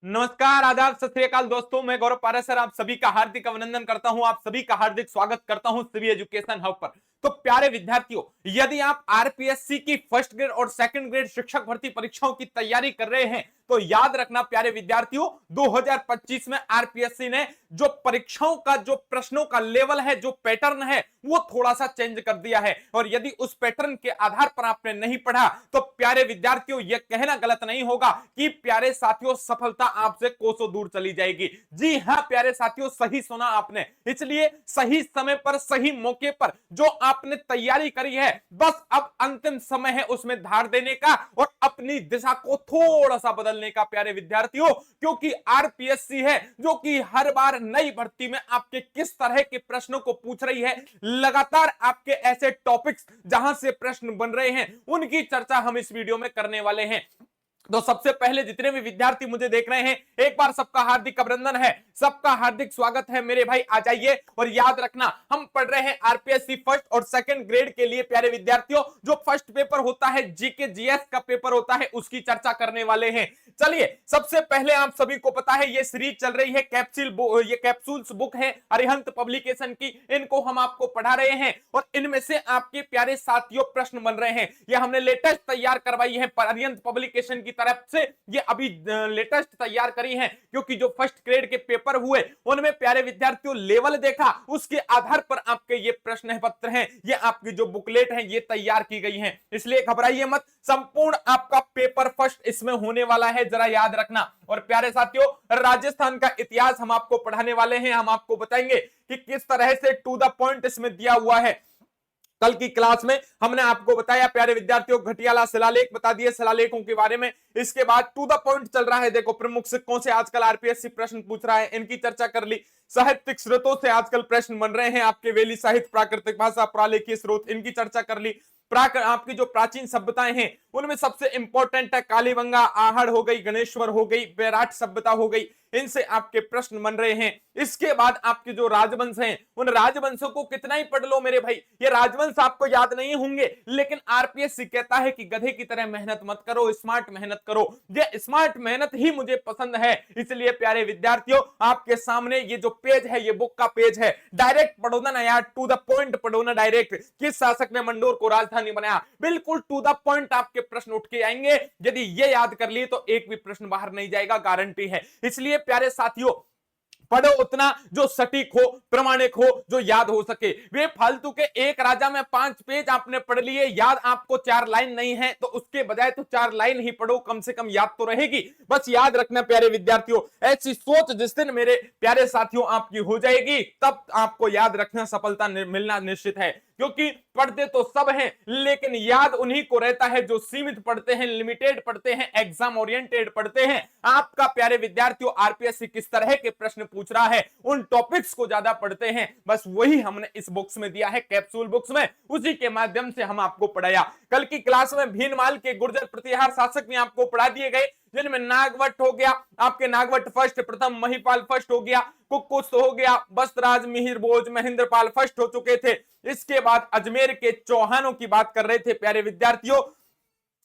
नमस्कार, आदाब, सत श्री अकाल दोस्तों। मैं गौरव पारासर आप सभी का हार्दिक अभिनंदन करता हूं। आप सभी का हार्दिक स्वागत करता हूं सिवी एजुकेशन हब पर। तो प्यारे विद्यार्थियों, यदि आप आरपीएससी की फर्स्ट ग्रेड और सेकंड ग्रेड शिक्षक भर्ती परीक्षाओं की तैयारी कर रहे हैं तो याद रखना प्यारे विद्यार्थियों, 2025 में आरपीएससी ने जो परीक्षाओं का जो प्रश्नों का लेवल है, जो पैटर्न है, वो थोड़ा सा चेंज कर दिया है। और यदि उस पैटर्न के आधार पर आपने नहीं पढ़ा तो प्यारे विद्यार्थियों, यह कहना गलत नहीं होगा कि प्यारे साथियों, सफलता आपसे कोसों दूर चली जाएगी। जी हां प्यारे साथियों, सही सुना आपने। इसलिए सही समय पर, सही मौके पर जो आपने तैयारी करी है, बस अब अंतिम समय है उसमें धार देने का और अपनी दिशा को थोड़ा सा बदलने का प्यारे विद्यार्थियों। क्योंकि आरपीएससी है जो कि हर बार नई भर्ती में आपके किस तरह के प्रश्नों को पूछ रही है, लगातार आपके ऐसे टॉपिक्स जहां से प्रश्न बन रहे हैं उनकी चर्चा हम इस वीडियो में करने वाले हैं। तो सबसे पहले जितने भी विद्यार्थी मुझे देख रहे हैं, एक बार सबका हार्दिक अभिनंदन है, सबका हार्दिक स्वागत है मेरे भाई। आ जाइए और याद रखना, हम पढ़ रहे हैं आरपीएससी फर्स्ट और सेकंड ग्रेड के लिए प्यारे विद्यार्थियों। जो फर्स्ट पेपर होता है, जीके जीएस का पेपर होता है, उसकी चर्चा करने वाले हैं। चलिए, सबसे पहले आप सभी को पता है ये सीरीज चल रही है ये कैप्सूल्स बुक है अरिहंत पब्लिकेशन की, इनको हम आपको पढ़ा रहे हैं और इनमें से आपके प्यारे साथियों प्रश्न बन रहे हैं। ये हमने लेटेस्ट तैयार करवाई है अरिहंत पब्लिकेशन की तरफ से, ये अभी लेटेस्ट तैयार करी है क्योंकि जो फर्स्ट ग्रेड के पेपर हुए उनमें प्यारे विद्यार्थियों लेवल देखा, उसके आधार पर आपके ये प्रश्न पत्र हैं, ये आपकी जो बुकलेट है ये तैयार की गई है। इसलिए घबराइए मत, संपूर्ण आपका पेपर फर्स्ट इसमें होने वाला है, जरा याद रखना। और प्यारे साथियों, राजस्थान का इतिहास हम आपको पढ़ाने वाले हैं, हम आपको बताएंगे कि किस तरह से टू द पॉइंट इसमें दिया हुआ है। कल की क्लास में हमने आपको बताया प्यारे विद्यार्थियों, घटियाला शिलालेख बता दिए शिलालेखों के बारे में। इसके बाद टू द पॉइंट चल रहा है, देखो प्रमुख सिक्कों से आजकल आरपीएससी प्रश्न पूछ रहा है, इनकी चर्चा कर ली। साहित्यिक स्रोतों से आजकल प्रश्न बन रहे हैं, आपके वेली साहित्य, प्राकृतिक भाषा, प्रालेखीय स्रोत, इनकी चर्चा कर ली। आपकी जो प्राचीन सभ्यताएं हैं उनमें सबसे इंपॉर्टेंट है कालीबंगा, आहड़ हो गई, गणेश्वर हो गई, बैराट सभ्यता हो गई, इनसे आपके प्रश्न बन रहे हैं। इसके बाद आपके जो राजवंश हैं, उन राजवंशों को कितना ही पढ़ लो मेरे भाई, ये राजवंश आपको याद नहीं होंगे, लेकिन आरपीएससी कहता है कि गधे की तरह मेहनत मत करो, स्मार्ट मेहनत करो। ये स्मार्ट मेहनत ही मुझे पसंद है। इसलिए प्यारे विद्यार्थियों, आपके सामने ये जो पेज है, ये बुक का पेज है, डायरेक्ट पढ़ो ना यार, टू द पॉइंट पढ़ो ना डायरेक्ट। किस शासक ने मंडोर को राजधानी बनाया, बिल्कुल टू द पॉइंट आपके प्रश्न उठ के आएंगे। यदि ये याद कर लिए तो एक भी प्रश्न बाहर नहीं जाएगा, गारंटी है। इसलिए प्यारे साथियों, पढ़ो उतना जो सटीक हो, प्रमाणिक हो, जो याद हो सके। वे फालतू के एक राजा में 5 पेज आपने पढ़ लिए, याद आपको 4 लाइन नहीं है तो उसके बजाय तो 4 लाइन ही पढ़ो, कम से कम याद तो रहेगी। बस याद रखना प्यारे विद्यार्थियों, ऐसी सोच जिस दिन मेरे प्यारे साथियों आपकी हो जाएगी, तब आपको याद रखना सफलता मिलना निश्चित है। क्योंकि पढ़ते तो सब हैं, लेकिन याद उन्हीं को रहता है जो सीमित पढ़ते हैं, लिमिटेड पढ़ते हैं, एग्जाम ओरिएंटेड पढ़ते हैं। आपका प्यारे विद्यार्थियों आरपीएससी किस तरह के प्रश्न पूछ रहा है, उन टॉपिक्स को ज्यादा पढ़ते हैं, बस वही हमने इस बुक्स में दिया है, कैप्सूल बुक्स में, उसी के माध्यम से हम आपको पढ़ाया। कल की क्लास में भीनमाल के गुर्जर प्रतिहार शासक भी आपको पढ़ा दिए गए, जिनमें नागवट हो गया, आपके नागवट फर्स्ट प्रथम, महिपाल फर्स्ट हो गया, कुकुस हो गया, बस्तराज, मिहिर भोज, महेंद्रपाल फर्स्ट हो चुके थे। इसके बाद अजमेर के चौहानों की बात कर रहे थे प्यारे विद्यार्थियों,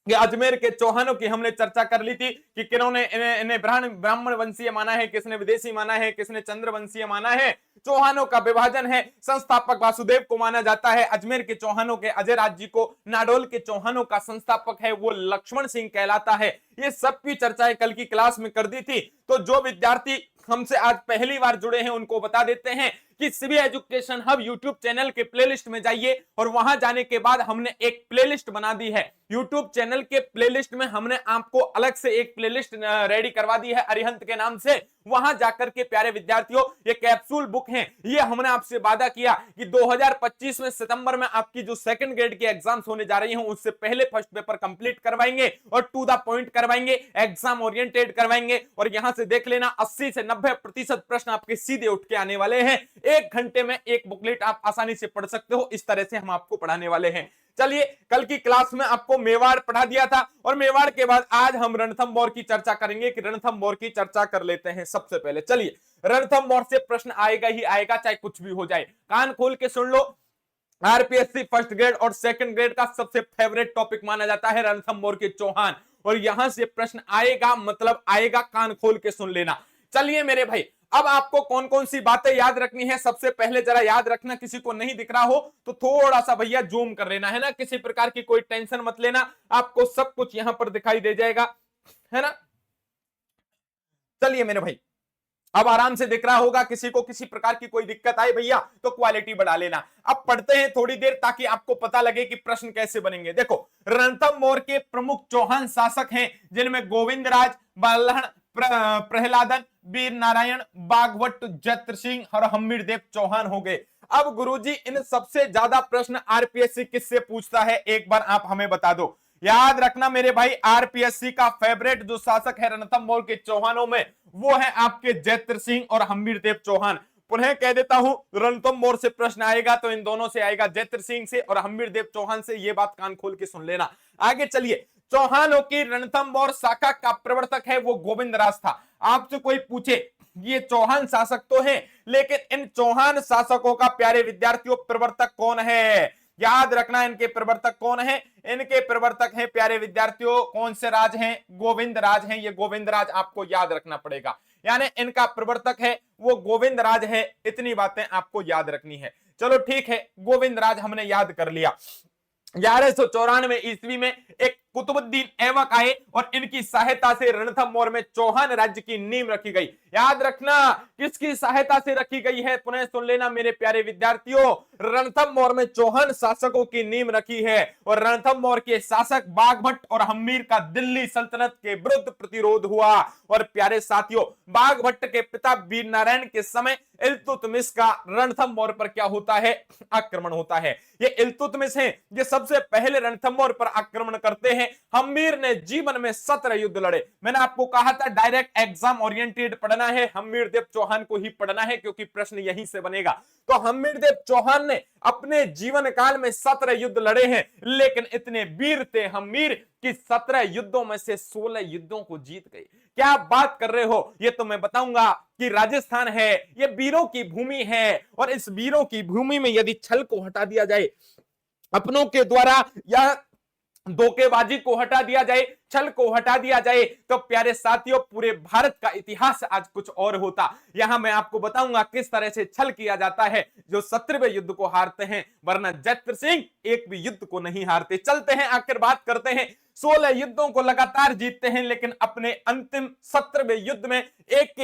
कि अजमेर के चौहानों की हमने चर्चा कर ली थी कि किन्होंने इन्हें ब्राह्मण वंशीय माना है, किसने विदेशी माना है, किसने चंद्र वंशीय माना है। चौहानों का विभाजन है, संस्थापक वासुदेव को माना जाता है, अजमेर के चौहानों के अजय राज्य को, नाडोल के चौहानों का संस्थापक है वो लक्ष्मण सिंह कहलाता है। ये सब की चर्चाएं कल की क्लास में कर दी थी। तो जो विद्यार्थी हमसे आज पहली बार जुड़े हैं उनको बता देते हैं कि सिवी एजुकेशन हब यूट्यूब चैनल के प्लेलिस्ट में जाइए और वहां जाने के बाद हमने एक प्लेलिस्ट बना दी है। यूट्यूब चैनल के प्लेलिस्ट में हमने आपको अलग से एक प्लेलिस्ट रेडी करवा दी है अरिहंत के नाम से। वहां जाकर के प्यारे विद्यार्थियों, ये कैप्सूल बुक हैं, ये हमने आपसे वादा किया कि 2025 में सितंबर में आपकी जो सेकंड ग्रेड की एग्जाम्स होने जा रही हैं उससे पहले फर्स्ट पेपर कंप्लीट करवाएंगे और टू द पॉइंट करवाएंगे, एग्जाम ओरिएंटेड करवाएंगे। और यहां से देख लेना 80 से 90% प्रश्न आपके सीधे उठ के आने वाले हैं। 1 घंटे में एक बुकलेट आप आसानी से पढ़ सकते हो, इस तरह से हम आपको पढ़ाने वाले हैं। चलिए, कल की क्लास में आपको मेवाड़ पढ़ा दिया था और मेवाड़ के बाद आज हम रणथंभौर की चर्चा करेंगे कि रणथंभौर की चर्चा कर लेते हैं। सबसे पहले चलिए, रणथंभौर से प्रश्न आएगा ही आएगा, चाहे कुछ भी हो जाए, कान खोल के सुन लो। आरपीएससी फर्स्ट ग्रेड और सेकंड ग्रेड का सबसे फेवरेट टॉपिक माना जाता है रणथंभौर के चौहान। और यहां से प्रश्न आएगा, मतलब आएगा, कान खोल के सुन लेना। चलिए मेरे भाई, अब आपको कौन कौन सी बातें याद रखनी है, सबसे पहले जरा याद रखना, किसी को नहीं दिख रहा हो तो थोड़ा सा भैया जूम कर लेना, है ना, किसी प्रकार की कोई टेंशन मत लेना, आपको सब कुछ यहां पर दिखाई दे जाएगा, है ना। चलिए मेरे भाई, अब आराम से दिख रहा होगा, किसी को किसी प्रकार की कोई दिक्कत आए भैया तो क्वालिटी बढ़ा लेना। अब पढ़ते हैं थोड़ी देर, ताकि आपको पता लगे कि प्रश्न कैसे बनेंगे। देखो, रणथंभौर के प्रमुख चौहान शासक हैं, जिनमें गोविंदराज, बल्लभ, प्रहलादन, वीर नारायण, बागभट्ट, जत्र सिंह और हम्मीरदेव चौहान हो गए। अब गुरुजी, इन सबसे ज्यादा प्रश्न आरपीएससी किससे पूछता है, एक बार आप हमें बता दो। याद रखना मेरे भाई, आरपीएससी का फेवरेट जो शासक है रणथंभौर के चौहानों में, वो है आपके जत्र सिंह और हम्मीरदेव चौहान। पुनः कह देता हूं, रणथंभौर से प्रश्न आएगा तो इन दोनों से आएगा, जत्र सिंह से और हम्मीरदेव चौहान से। ये बात कान खोल के सुन लेना। आगे चलिए, चौहानों की रणथंभौर शाखा का प्रवर्तक है वो गोविंदराज था। आपसे कोई पूछे, ये चौहान शासक तो है, लेकिन इन चौहान शासकों का प्यारे विद्यार्थियों प्रवर्तक कौन है? याद रखना, इनके प्रवर्तक कौन है? इनके प्रवर्तक हैं प्यारे विद्यार्थियों, कौन से राज हैं? गोविंद राज हैं। ये गोविंद राज आपको याद रखना पड़ेगा, यानी इनका प्रवर्तक है वो गोविंद राज है। इतनी बातें आपको याद रखनी है। चलो ठीक है, गोविंद राज हमने याद कर लिया। 1194 ईस्वी में एक कुतुबुद्दीन ऐबक आए और इनकी सहायता से रणथंभौर में चौहान राज्य की नींव रखी गई। याद रखना, किसकी सहायता से रखी गई है? पुनः सुन लेना मेरे प्यारे विद्यार्थियों, रणथंभौर में चौहान शासकों की नींव रखी है और रणथंभौर के शासक बागभट्ट और हम्मीर का दिल्ली सल्तनत के विरुद्ध प्रतिरोध हुआ। और प्यारे साथियों, बागभट्ट के पिता वीर नारायण के समय इल्तुतमिश का रणथंभौर पर क्या होता है? आक्रमण होता है। ये इल्तुतमिश है, ये सबसे पहले रणथंभौर पर आक्रमण करते हैं। हम्मीर ने जीवन में 17 युद्ध लड़े। मैंने आपको कहा था डायरेक्ट एग्जाम ओरिएंटेड पढ़ना है, हम्मीरदेव चौहान को ही पढ़ना है, क्योंकि प्रश्न यहीं से बनेगा। तो हम्मीरदेव चौहान ने अपने जीवन काल में 17 युद्ध लड़े हैं, लेकिन इतने वीर थे हम्मीर कि 17 युद्धों में से 16 युद्धों को जीत गए। क्या बात कर रहे हो? ये तो मैं बताऊंगा कि राजस्थान है, ये वीरों की भूमि है, और इस वीरों की भूमि में यदि छल को हटा दिया जाए, अपनों के द्वारा या धोखेबाजी को हटा दिया जाए, छल को हटा दिया जाए, तो प्यारे साथियों पूरे भारत का इतिहास आज कुछ और होता। यहां मैं आपको बताऊंगा किस तरह से छल किया जाता है जो 17वें युद्ध को हारते हैं, वरना जत्र सिंह एक भी युद्ध को नहीं हारते। चलते हैं, आखिर बात करते हैं। 16 युद्धों को लगातार जीतते हैं, लेकिन अपने अंतिम 17वें युद्ध में एक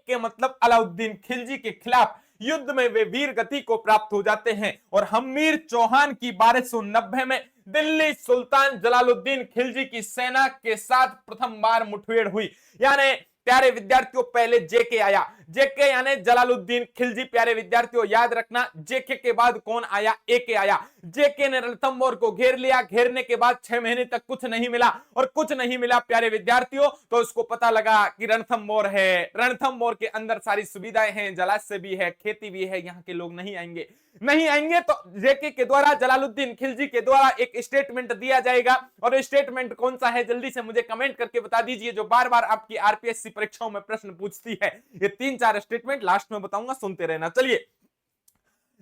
के मतलब अलाउद्दीन खिलजी के खिलाफ युद्ध में वे वीर गति को प्राप्त हो जाते हैं और हम्मीर चौहान की 1290 में दिल्ली सुल्तान जलालुद्दीन खिलजी की सेना के साथ प्रथम बार मुठभेड़ हुई। यानी प्यारे विद्यार्थियों, पहले जेके आया, जेके यानी जलालुद्दीन खिलजी। प्यारे विद्यार्थियों याद रखना, जेके के बाद कौन आया? एके आया। जेके ने रणथंभौर को घेर लिया, घेरने के बाद 6 महीने तक कुछ नहीं मिला, और कुछ नहीं मिला प्यारे विद्यार्थियों, तो उसको पता लगा कि रणथंभौर है, रणथंभौर के अंदर सारी सुविधाएं हैं, जलाशय भी है, खेती भी है, यहाँ के लोग नहीं आएंगे। तो जेके के द्वारा, जलालुद्दीन खिलजी के द्वारा एक स्टेटमेंट दिया जाएगा, और स्टेटमेंट कौन सा है जल्दी से मुझे कमेंट करके बता दीजिए, जो बार बार आपकी आरपीएससी परीक्षाओं में प्रश्न पूछती है। ये 3-4 स्टेटमेंट लास्ट में बताऊंगा, सुनते रहना। चलिए,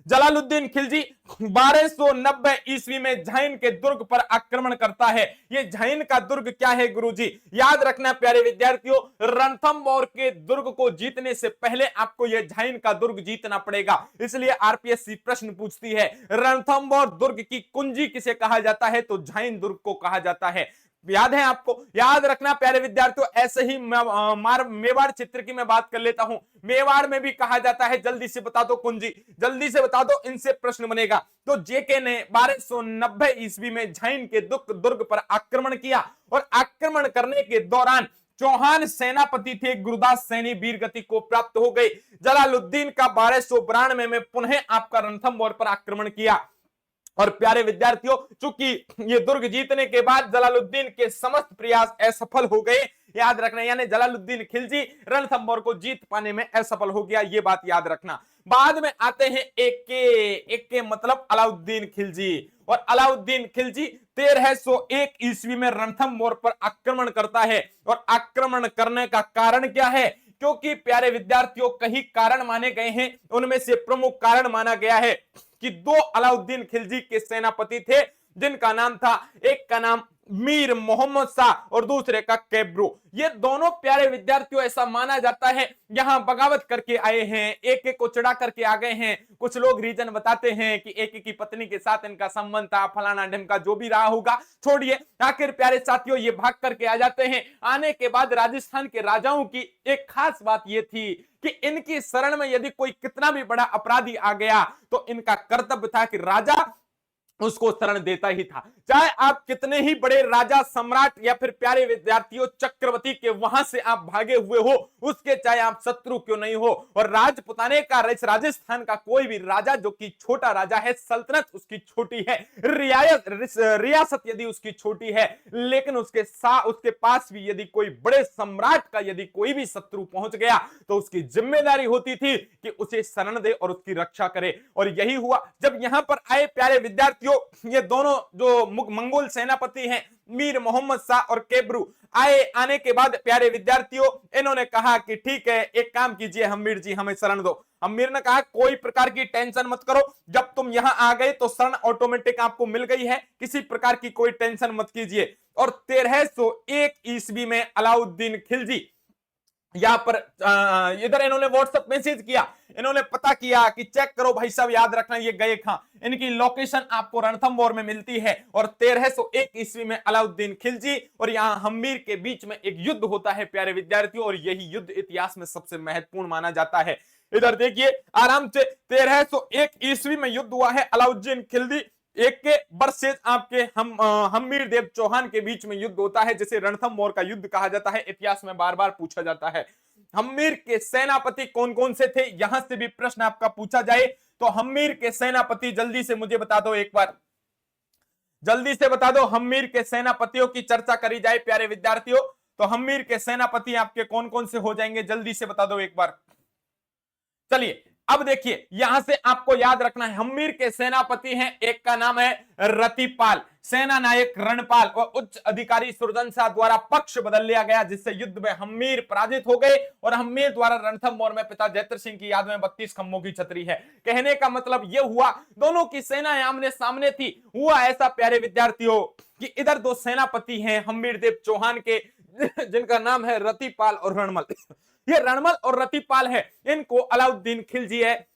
जलालुद्दीन खिलजी 1290 ईस्वी में झाइन के दुर्ग पर आक्रमण करता है। ये झाइन का दुर्ग क्या है गुरुजी? याद रखना प्यारे विद्यार्थियों, रणथंभौर के दुर्ग को जीतने से पहले आपको ये झाइन का दुर्ग जीतना पड़ेगा, इसलिए आरपीएससी प्रश्न पूछती है रणथंभौर दुर्ग की कुंजी किसे कहा जाता है? तो झाइन दुर्ग को कहा जाता है। याद है आपको? याद रखना प्यारे विद्यार्थियों, ऐसे ही मेवाड़ क्षेत्र की मैं बात कर लेता हूं। मेवाड़ में भी कहा जाता है, जल्दी से बता दो कुंजी, जल्दी से बता दो, इनसे प्रश्न बनेगा। तो जेके ने 1290 ईस्वी में झाइन के दुर्ग पर आक्रमण किया, और आक्रमण करने के दौरान चौहान सेनापति थे गुरुदास सैनी वीर गति को प्राप्त हो गए। जलालुद्दीन का 1292 में पुनः आपका रणथंभौर पर आक्रमण किया। और प्यारे विद्यार्थियों, चूंकि ये दुर्ग जीतने के बाद जलालुद्दीन के समस्त प्रयास असफल हो गए, याद रखना, यानी जलालुद्दीन खिलजी रणथंभौर को जीत पाने में असफल हो गया, ये बात याद रखना। बाद में आते हैं एक के मतलब अलाउद्दीन खिलजी, और अलाउद्दीन खिलजी 1301 ईस्वी में रणथंभौर पर आक्रमण करता है। और आक्रमण करने का कारण क्या है? क्योंकि प्यारे विद्यार्थियों कई कारण माने गए हैं, उनमें से प्रमुख कारण माना गया है कि 2 अलाउद्दीन खिलजी के सेनापति थे, जिनका नाम था, एक का नाम मीर मोहम्मद शाह और दूसरे का केब्रो। ये दोनों प्यारे विद्यार्थियों ऐसा माना जाता है यहां बगावत करके आए हैं, एक एक को चढ़ा करके आ गए हैं। कुछ लोग रीजन बताते हैं कि एक एक की पत्नी के साथ इनका संबंध था, फलाना ढिमका, जो भी रहा होगा छोड़िए। आखिर प्यारे साथियों ये भाग करके आ जाते हैं। आने के बाद राजस्थान के राजाओं की एक खास बात ये थी कि इनकी शरण में यदि कोई कितना भी बड़ा अपराधी आ गया तो इनका कर्तव्य था कि राजा उसको शरण देता ही था। चाहे आप कितने ही बड़े राजा, सम्राट या फिर प्यारे विद्यार्थियों चक्रवर्ती के वहां से आप भागे हुए हो, उसके चाहे आप शत्रु क्यों नहीं हो। और राजपुताने का, राजस्थान का कोई भी राजा जो कि छोटा राजा है, सल्तनत उसकी छोटी है, रियासत यदि उसकी छोटी है, लेकिन उसके पास भी यदि कोई बड़े सम्राट का यदि कोई भी शत्रु पहुंच गया तो उसकी जिम्मेदारी होती थी कि उसे शरण दे और उसकी रक्षा करे। और यही हुआ जब यहां पर आए प्यारे विद्यार्थियों। ये दोनों जो मंगोल सेनापति हैं, मीर मोहम्मद शाह और केब्रू, आने के बाद प्यारे विद्यार्थियों इन्होंने कहा कि ठीक है, एक काम कीजिए हम्मीर जी, हमें शरण दो। हम्मीर ने कहा कोई प्रकार की टेंशन मत करो, जब तुम यहां आ गए तो शरण ऑटोमेटिक आपको मिल गई है, किसी प्रकार की कोई टेंशन मत कीजिए। और 1301 ईस्वी में अलाउद्दीन खिलजी यहां पर इधर इन्होंने व्हाट्सएप मैसेज किया, इन्होंने पता किया कि चेक करो भाई साहब, याद रखना ये गए कहां, इनकी लोकेशन आपको रणथंभौर में मिलती है। और 1301 ईस्वी में अलाउद्दीन खिलजी और यहां हम्मीर के बीच में एक युद्ध होता है प्यारे विद्यार्थियों, और यही युद्ध इतिहास में सबसे महत्वपूर्ण माना जाता है। इधर देखिए आराम से 1301 ईस्वी में युद्ध हुआ है अलाउद्दीन खिलजी एक के वर्सेस आपके हम्मीर देव चौहान के बीच में युद्ध होता है, जिसे रणथंभौर का युद्ध कहा जाता है। इतिहास में बार बार पूछा जाता है हम्मीर के सेनापति कौन कौन से थे, यहां से भी प्रश्न आपका पूछा जाए तो हम्मीर के सेनापति जल्दी से मुझे बता दो, एक बार जल्दी से बता दो। हम्मीर के सेनापतियों की चर्चा करी जाए प्यारे विद्यार्थियों तो हम्मीर के सेनापति आपके कौन कौन से हो जाएंगे, जल्दी से बता दो एक बार। चलिए अब देखिए यहां से आपको याद रखना है, हम्मीर के सेनापति हैं, एक का नाम है रतिपाल, सेना नायक रणपाल और उच्च अधिकारी सुरजन शाह द्वारा पक्ष बदल लिया गया, जिससे युद्ध में हम्मीर पराजित हो गए। और हम्मीर द्वारा रणथंभौर में पिता जैत्र सिंह की याद में 32 खंभों की छतरी है। कहने का मतलब यह हुआ दोनों की सेनाएं आमने सामने थी। हुआ ऐसा प्यारे विद्यार्थियों कि इधर दो सेनापति हैं हम्मीर देव चौहान के, जिनका नाम है रतिपाल और रणमल। ये रणमल और रतिपाल है, इनको अलाउद्दीन खिलजी है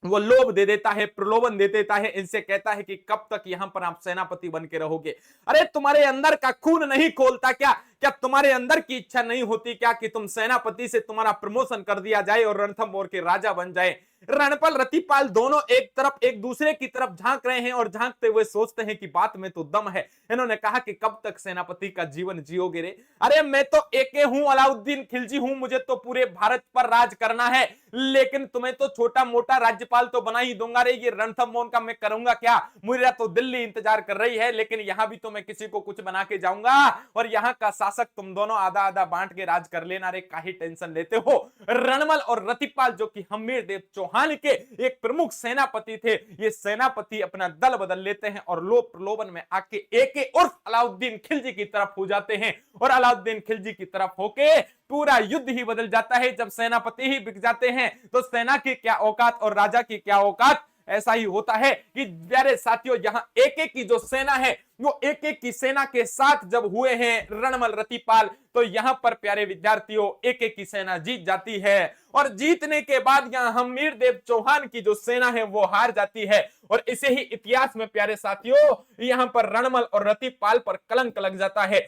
वो लोभ दे देता है, प्रलोभन दे देता है, इनसे कहता है कि कब तक यहां पर आप सेनापति बन के रहोगे। अरे तुम्हारे अंदर का खून नहीं खोलता क्या? क्या तुम्हारे अंदर की इच्छा नहीं होती क्या कि तुम सेनापति से तुम्हारा प्रमोशन कर दिया जाए और रणथंभौर के राजा बन जाए? रणपल रतिपाल दोनों एक तरफ एक दूसरे की तरफ झांक रहे हैं और झांकते हुए सोचते हैं कि बात में तो दम है। इन्होंने कहा कि कब तक सेनापति का जीवन जियोगे रे? अरे मैं तो एके हूं, अलाउद्दीन खिलजी हूं, मुझे तो पूरे भारत पर राज करना है, लेकिन तुम्हें तो छोटा मोटा राज्यपाल तो बना ही दूंगा रे। ये रणथंभौर का मैं करूंगा क्या? मेरा तो दिल्ली इंतजार कर रही है, लेकिन यहां भी तो मैं किसी को कुछ बना के जाऊंगा और यहां का शासक तुम दोनों आधा आधा बांट के राज कर लेना रे, काहे टेंशन लेते हो? रणमल और रतिपाल जो कि हम्मीर देव चौहान के एक प्रमुख सेनापति थे, ये सेनापति अपना दल बदल लेते हैं और लोभ प्रलोभन में आके एके उर्फ अलाउद्दीन खिलजी की तरफ हो जाते हैं। और अलाउद्दीन खिलजी की तरफ होके पूरा युद्ध ही बदल जाता है। जब सेनापति ही बिक जाते हैं तो सेना की क्या औकात और राजा की क्या औकात। ऐसा ही होता है कि प्यारे साथियों यहां एक एक की जो सेना है वो एक एक की सेना के साथ जब हुए हैं रणमल रतिपाल, तो यहां पर प्यारे विद्यार्थियों एक एक की सेना जीत जाती है। और जीतने के बाद यहां हम्मीर देव चौहान की जो सेना है वो हार जाती है। और इसे ही इतिहास में प्यारे साथियों यहां पर रणमल और रतिपाल पर कलंक लग जाता है।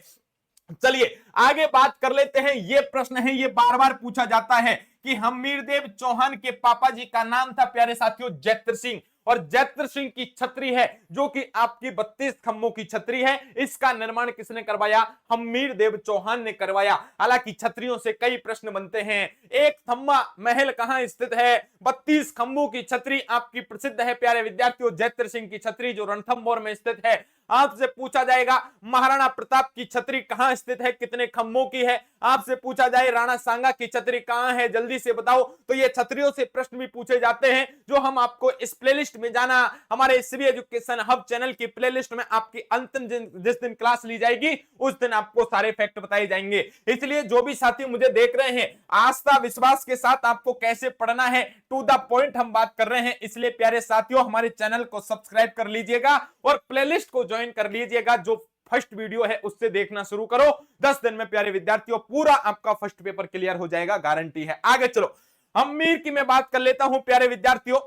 चलिए आगे बात कर लेते हैं। ये प्रश्न है, ये बार बार पूछा जाता है कि हम्मीर देव चौहान के पापा जी का नाम था प्यारे साथियों जैत्र सिंह, और जैत्र सिंह की छतरी है जो कि आपकी 32 खंभों की छतरी है, इसका निर्माण किसने करवाया? हम्मीर देव चौहान ने करवाया। हालांकि छतरियों से कई प्रश्न बनते हैं। एक थम्बा महल कहां स्थित है? 32 खंभों की छतरी आपकी प्रसिद्ध है प्यारे विद्यार्थियों जैत्र सिंह की छतरी, जो रणथंभौर में स्थित है। आपसे पूछा जाएगा महाराणा प्रताप की छतरी कहां स्थित है, कितने खंभों की है? आपसे पूछा जाए राणा सांगा की छतरी कहां है, जल्दी से बताओ। तो ये छतरियों से प्रश्न भी पूछे जाते हैं, जो हम आपको इस प्लेलिस्ट में जाना, हमारे सीबी एजुकेशन हब चैनल की प्लेलिस्ट में आपकी अंतिम जिस दिन क्लास ली जाएगी उस दिन आपको सारे फैक्ट बताए जाएंगे। इसलिए जो भी साथी मुझे देख रहे हैं, आस्था विश्वास के साथ आपको कैसे पढ़ना है, टू द पॉइंट हम बात कर रहे हैं। इसलिए प्यारे साथियों हमारे चैनल को सब्सक्राइब कर लीजिएगा और प्लेलिस्ट को ज्वाइन कर लीजिएगा। जो फर्स्ट वीडियो है उससे देखना शुरू करो। 10 दिन में प्यारे विद्यार्थियों पूरा आपका फर्स्ट पेपर क्लियर हो जाएगा, गारंटी है। आगे चलो, हम्मीर की मैं बात कर लेता हूं प्यारे विद्यार्थियों।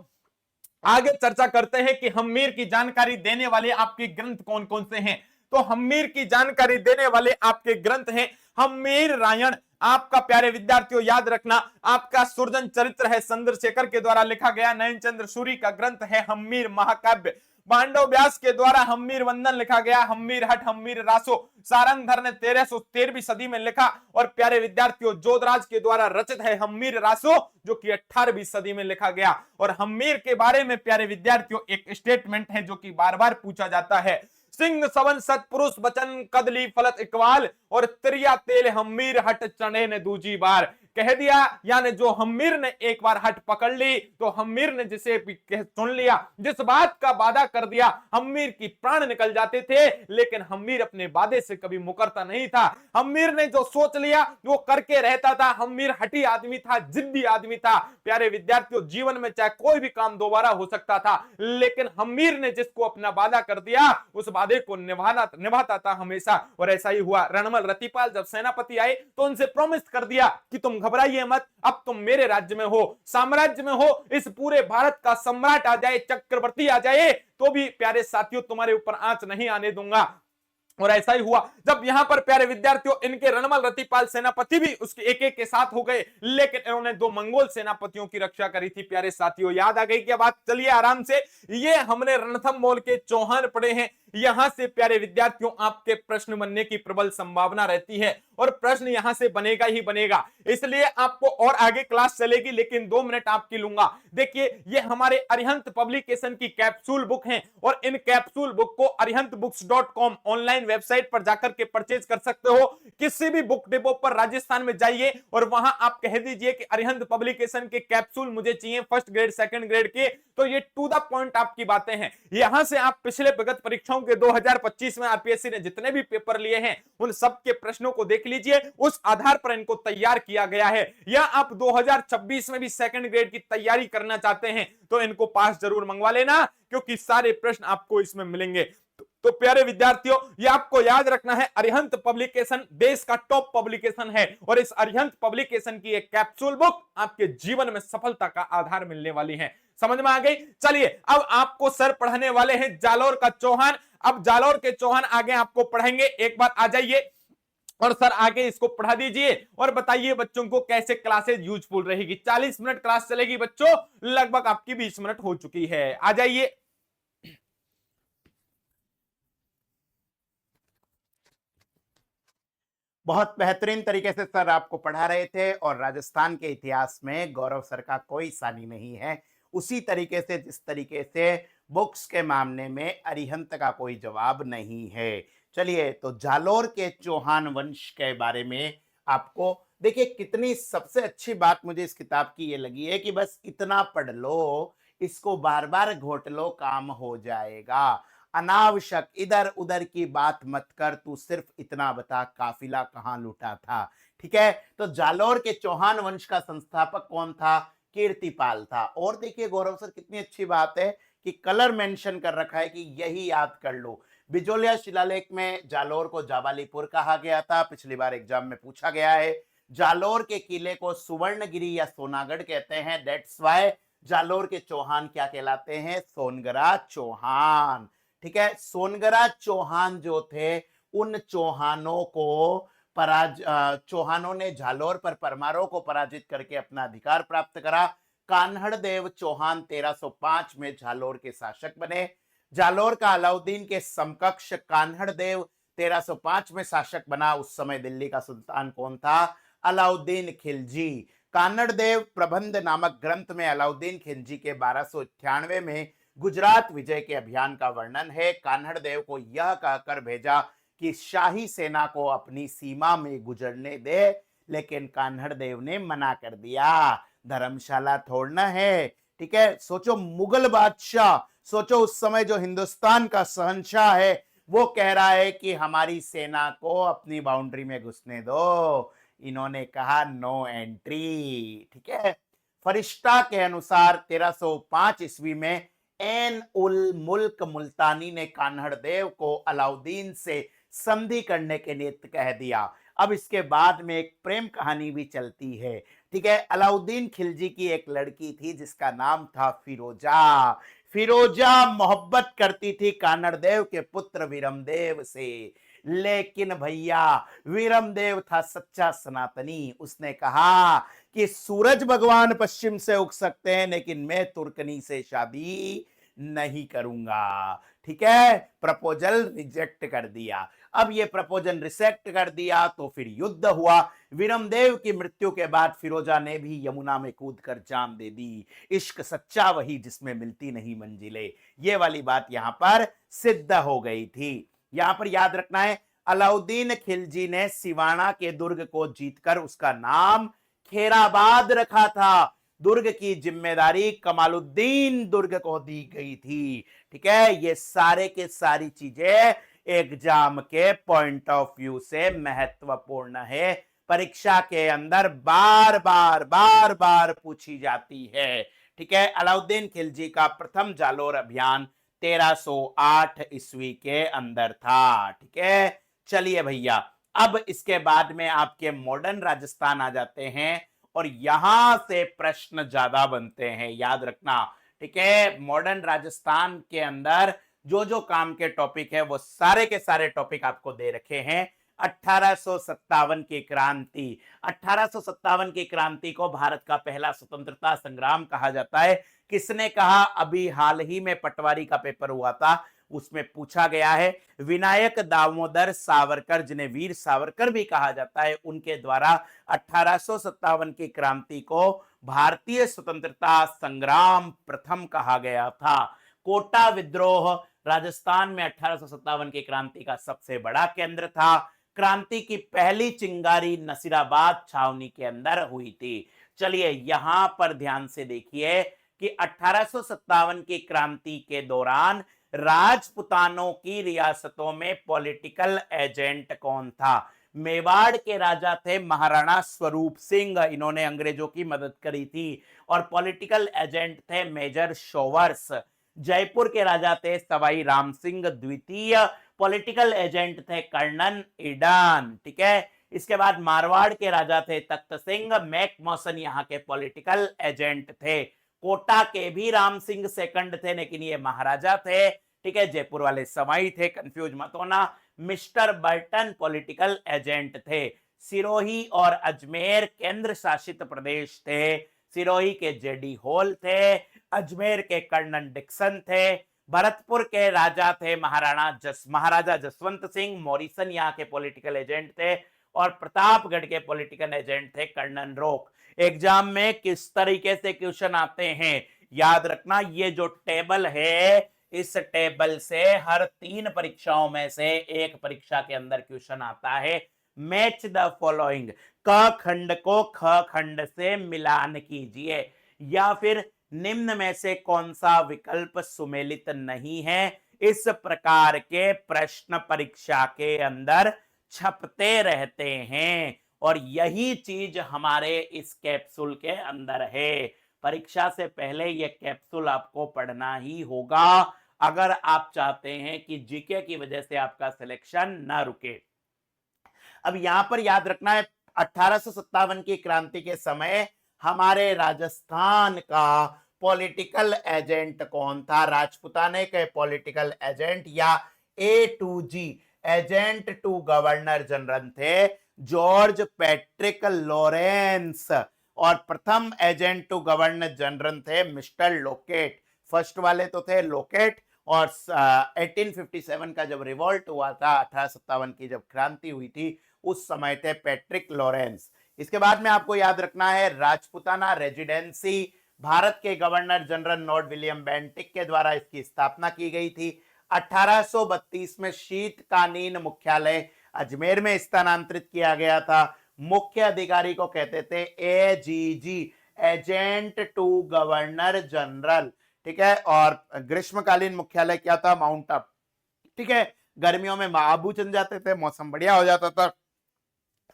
आगे चर्चा करते हैं कि हम्मीर की जानकारी देने वाले आपके ग्रंथ कौन कौन से हैं। तो हम्मीर की जानकारी देने वाले आपके ग्रंथ हैं हम्मीर रायण। आपका प्यारे विद्यार्थियों याद रखना, आपका सुरजन चरित्र है चंद्रशेखर के द्वारा लिखा गया। नयन चंद्र सूरी का ग्रंथ है हम्मीर महाकाव्य। पांडव व्यास के द्वारा हम्मीर वंदन लिखा गया। हम्मीर हट, हम्मीर रासो सारंगधर ने 1313वीं सदी में लिखा। और प्यारे विद्यार्थियों जोधराज के द्वारा रचित है हम्मीर रासो, जो कि 18वीं सदी में लिखा गया। और हम्मीर के बारे में प्यारे विद्यार्थियों एक स्टेटमेंट है जो कि बार बार पूछा जाता है, सिंह सवन सतपुरुष बचन कदली फलत इकबाल और त्रिया तेल हम्मीर हट चढ़े ने दूजी बार। कह दिया, यानी जो हम्मीर ने एक बार हट पकड़ ली तो हम्मीर ने जिसे सुन लिया, जिस बात का वादा कर दिया, हम्मीर की प्राण निकल जाते थे, लेकिन हम्मीर अपने वादे से कभी मुकरता नहीं था। हम्मीर ने जो सोच लिया वो करके रहता था। हम्मीर हठी आदमी था, जिद्दी आदमी था। प्यारे विद्यार्थियों जीवन में चाहे कोई भी काम दोबारा हो सकता था, लेकिन हम्मीर ने जिसको अपना वादा कर दिया उस वादे को निभाता था हमेशा। और ऐसा ही हुआ। रणमल रतिपाल जब सेनापति आए तो उनसे प्रॉमिस कर दिया कि तुम घबराइए मत, अब तुम मेरे राज्य में हो, साम्राज्य में हो, इस पूरे भारत का सम्राट आ जाए, चक्रवर्ती आ जाए, तो भी प्यारे साथियों तुम्हारे ऊपर आंच नहीं आने दूंगा। और ऐसा ही हुआ। जब यहां पर प्यारे विद्यार्थियों इनके रणमल रतिपाल सेनापति भी उसके एक एक के साथ हो गए, लेकिन इन्होंने 2 मंगोल सेनापतियों की रक्षा करी थी। प्यारे साथियों याद आ गई क्या बात? चलिए आराम से, ये हमने रणथंभौर के चौहान पढ़े हैं। यहां से प्यारे विद्यार्थियों आपके प्रश्न बनने की प्रबल संभावना रहती है और प्रश्न यहां से बनेगा ही बनेगा, इसलिए आपको और आगे क्लास चलेगी, लेकिन 2 मिनट आपकी लूंगा। देखिए ये हमारे अरिहंत पब्लिकेशन की कैप्सूल बुक हैं और इन कैप्सूल बुक को arihantbooks.com ऑनलाइन वेबसाइट पर जाकर के परचेज कर सकते हो। किसी भी बुक डिपो पर राजस्थान में जाइए और वहां आप कह दीजिए कि अरिहंत पब्लिकेशन के कैप्सूल मुझे चाहिए फर्स्ट ग्रेड सेकंड ग्रेड के, तो ये टू द पॉइंट आपकी बातें हैं। यहां से आप पिछले विगत परीक्षाओं के 2025 में आरपीएससी ने जितने भी पेपर लिए हैं उन सब के प्रश्नों को देख लीजिए, उस आधार पर इनको तैयार किया गया है। या आप 2026 में भी सेकंड ग्रेड की तैयारी करना चाहते हैं तो इनको पास जरूर मंगवा लेना, क्योंकि सारे प्रश्न आपको इसमें मिलेंगे। तो प्यारे विद्यार्थियों ये आपको याद रखना है, अरिहंत पब्लिकेशन देश का टॉप पब्लिकेशन है और इस अरिहंत पब्लिकेशन की एक कैप्सूल बुक आपके जीवन में सफलता का आधार मिलने वाली है। समझ में आ गई? चलिए अब आपको सर पढ़ाने वाले हैं जालोर का चौहान। अब जालोर के चौहान आगे आपको पढ़ाएंगे, एक बार आ जाइए और सर आगे इसको पढ़ा दीजिए और बताइए बच्चों को कैसे क्लासेस यूजफुल रहेगी। 40 मिनट क्लास चलेगी बच्चों, लगभग आपकी 20 मिनट हो चुकी है। आ जाइए। बहुत बेहतरीन तरीके से सर आपको पढ़ा रहे थे और राजस्थान के इतिहास में गौरव सर का कोई सानी नहीं है, उसी तरीके से जिस तरीके से बुक्स के मामले में अरिहंत का कोई जवाब नहीं है। चलिए तो जालोर के चौहान वंश के बारे में आपको देखिए कितनी सबसे अच्छी बात मुझे इस किताब की ये लगी है कि बस इतना पढ़ लो, इसको बार बार घोट लो, काम हो जाएगा। अनावश्यक इधर उधर की बात मत कर, तू सिर्फ इतना बता काफिला कहाँ लूटा था। ठीक है, तो जालोर के चौहान वंश का संस्थापक कौन था? कीर्तिपाल था। और देखिए गौरव सर कितनी अच्छी बात है कि कलर मेंशन कर रखा है कि यही याद कर लो। बिजोलिया शिलालेख में जालोर को जाबालीपुर कहा गया था, पिछली बार एग्जाम में पूछा गया है। जालोर के किले को सुवर्णगिरी या सोनागढ़ कहते हैं, दैट्स वाई जालोर के चौहान क्या कहलाते हैं? सोनगरा चौहान। ठीक है, सोनगरा चौहान जो थे उन चौहानों को चौहानों ने जालोर पर परमारों को पराजित करके अपना अधिकार प्राप्त करा। कान्हड़ देव चौहान 1305 में जालोर के शासक बने। जालोर का अलाउद्दीन के समकक्ष कान्हड़ देव 1305 में शासक बना। उस समय दिल्ली का सुल्तान कौन था? अलाउद्दीन खिलजी। कान्हड़ देव प्रबंध नामक ग्रंथ में अलाउद्दीन खिलजी के 1298 में गुजरात विजय के अभियान का वर्णन है। कान्हड़ देव को यह कहकर भेजा कि शाही सेना को अपनी सीमा में गुजरने दे, लेकिन कान्हड़ देव ने मना कर दिया। धर्मशाला छोड़ना है। ठीक है, सोचो मुगल बादशाह, सोचो उस समय जो हिंदुस्तान का शहंशाह है वो कह रहा है कि हमारी सेना को अपनी बाउंड्री में घुसने दो। इन्होंने कहा नो एंट्री। ठीक है, फरिश्ता के अनुसार 1305 ईस्वी में एन उल मुल्क मुल्तानी ने कान्हड़ देव को अलाउद्दीन से संधि करने के नियत कह दिया। अब इसके बाद में एक प्रेम कहानी भी चलती है। ठीक है, अलाउद्दीन खिलजी की एक लड़की थी जिसका नाम था फिरोजा। फिरोजा मोहब्बत करती थी कानड़देव के पुत्र वीरमदेव से, लेकिन भैया वीरमदेव था सच्चा सनातनी। उसने कहा कि सूरज भगवान पश्चिम से उग सकते हैं लेकिन मैं तुर्कनी से शादी नहीं करूंगा। ठीक है, प्रपोजल रिजेक्ट कर दिया। अब ये प्रपोजल रिजेक्ट कर दिया तो फिर युद्ध हुआ। वीरमदेव की मृत्यु के बाद फिरोजा ने भी यमुना में कूदकर जान दे दी। इश्क सच्चा वही जिसमें मिलती नहीं मंजिलें, ये वाली बात यहां पर सिद्ध हो गई थी। यहां पर याद रखना है, अलाउद्दीन खिलजी ने सिवाना के दुर्ग को जीतकर उसका नाम खेराबाद रखा था। दुर्ग की जिम्मेदारी कमालुद्दीन दुर्ग को दी गई थी। ठीक है, ये सारे के सारी चीजें एग्जाम के पॉइंट ऑफ व्यू से महत्वपूर्ण है, परीक्षा के अंदर बार बार पूछी जाती है। ठीक है, अलाउद्दीन खिलजी का प्रथम जालोर अभियान 1308 ईस्वी के अंदर था। ठीक है, चलिए भैया, अब इसके बाद में आपके मॉडर्न राजस्थान आ जाते हैं और यहां से प्रश्न ज्यादा बनते हैं, याद रखना। ठीक है, मॉडर्न राजस्थान के अंदर जो जो काम के टॉपिक है वो सारे के सारे टॉपिक आपको दे रखे हैं। 1857 की क्रांति, 1857 की क्रांति को भारत का पहला स्वतंत्रता संग्राम कहा जाता है। किसने कहा? अभी हाल ही में पटवारी का पेपर हुआ था, उसमें पूछा गया है। विनायक दामोदर सावरकर, जिन्हें वीर सावरकर भी कहा जाता है, उनके द्वारा 1857 की क्रांति को भारतीय स्वतंत्रता संग्राम प्रथम कहा गया था। कोटा विद्रोह राजस्थान में 1857 की क्रांति का सबसे बड़ा केंद्र था। क्रांति की पहली चिंगारी नसीराबाद छावनी के अंदर हुई थी। चलिए यहां पर ध्यान से देखिए कि 1857 की क्रांति के दौरान राजपुतानों की रियासतों में पॉलिटिकल एजेंट कौन था? मेवाड़ के राजा थे महाराणा स्वरूप सिंह, इन्होंने अंग्रेजों की मदद करी थी। और पॉलिटिकल एजेंट थे मेजर शोवर्स। जयपुर के राजा थे सवाई राम सिंह द्वितीय, पॉलिटिकल एजेंट थे कर्णन ईडन। ठीक है, इसके बाद मारवाड़ के राजा थे तख्त सिंह, मैक मौसन यहाँ के पॉलिटिकल एजेंट थे। कोटा के भी राम सिंह सेकंड थे लेकिन ये महाराजा थे। ठीक है, जयपुर वाले सवाई थे, कंफ्यूज मत होना। मिस्टर बर्टन पॉलिटिकल एजेंट थे। सिरोही और अजमेर केंद्र शासित प्रदेश थे। सिरोही के जेडी होल थे, अजमेर के कर्नल डिक्सन थे। भरतपुर के राजा थे महाराजा जसवंत सिंह, मॉरिसन यहाँ के पॉलिटिकल एजेंट थे। और प्रतापगढ़ के पॉलिटिकल एजेंट थे कर्नल रोक। एग्जाम में किस तरीके से क्वेश्चन आते हैं याद रखना, ये जो टेबल है इस टेबल से हर 3 परीक्षाओं में से एक परीक्षा के अंदर क्वेश्चन आता है। मैच द फॉलोइंग, क खंड को ख खंड से मिलान कीजिए, या फिर निम्न में से कौन सा विकल्प सुमेलित नहीं है। इस प्रकार के प्रश्न परीक्षा के अंदर छपते रहते हैं और यही चीज हमारे इस कैप्सूल के अंदर है। परीक्षा से पहले यह कैप्सूल आपको पढ़ना ही होगा अगर आप चाहते हैं कि जीके की वजह से आपका सिलेक्शन ना रुके। अब यहां पर याद रखना है 1857 की क्रांति के समय हमारे राजस्थान का पॉलिटिकल एजेंट कौन था? राजपुताने के पॉलिटिकल एजेंट या A2G agent to governor general थे जॉर्ज पैट्रिक लॉरेंस, और प्रथम एजेंट टू गवर्नर जनरल थे मिस्टर लोकेट। फर्स्ट वाले तो थे लोकेट, और 1857 का जब रिवॉल्ट हुआ था, 1857 की जब क्रांति हुई थी, उस समय थे पैट्रिक लॉरेंस। इसके बाद में आपको याद रखना है राजपुताना रेजिडेंसी भारत के governor general Lord William Bentinck के द्वारा इसकी स्थापना की गई थी। 1832 में शीतकालीन मुख्यालय अजमेर में स्थानांतरित किया गया था। मुख्य अधिकारी को कहते थे AGG, agent to governor general. ठीक है, और ग्रीष्मकालीन मुख्यालय क्या था? माउंट आबू। ठीक है, गर्मियों में आबू चल जाते थे, मौसम बढ़िया हो जाता था।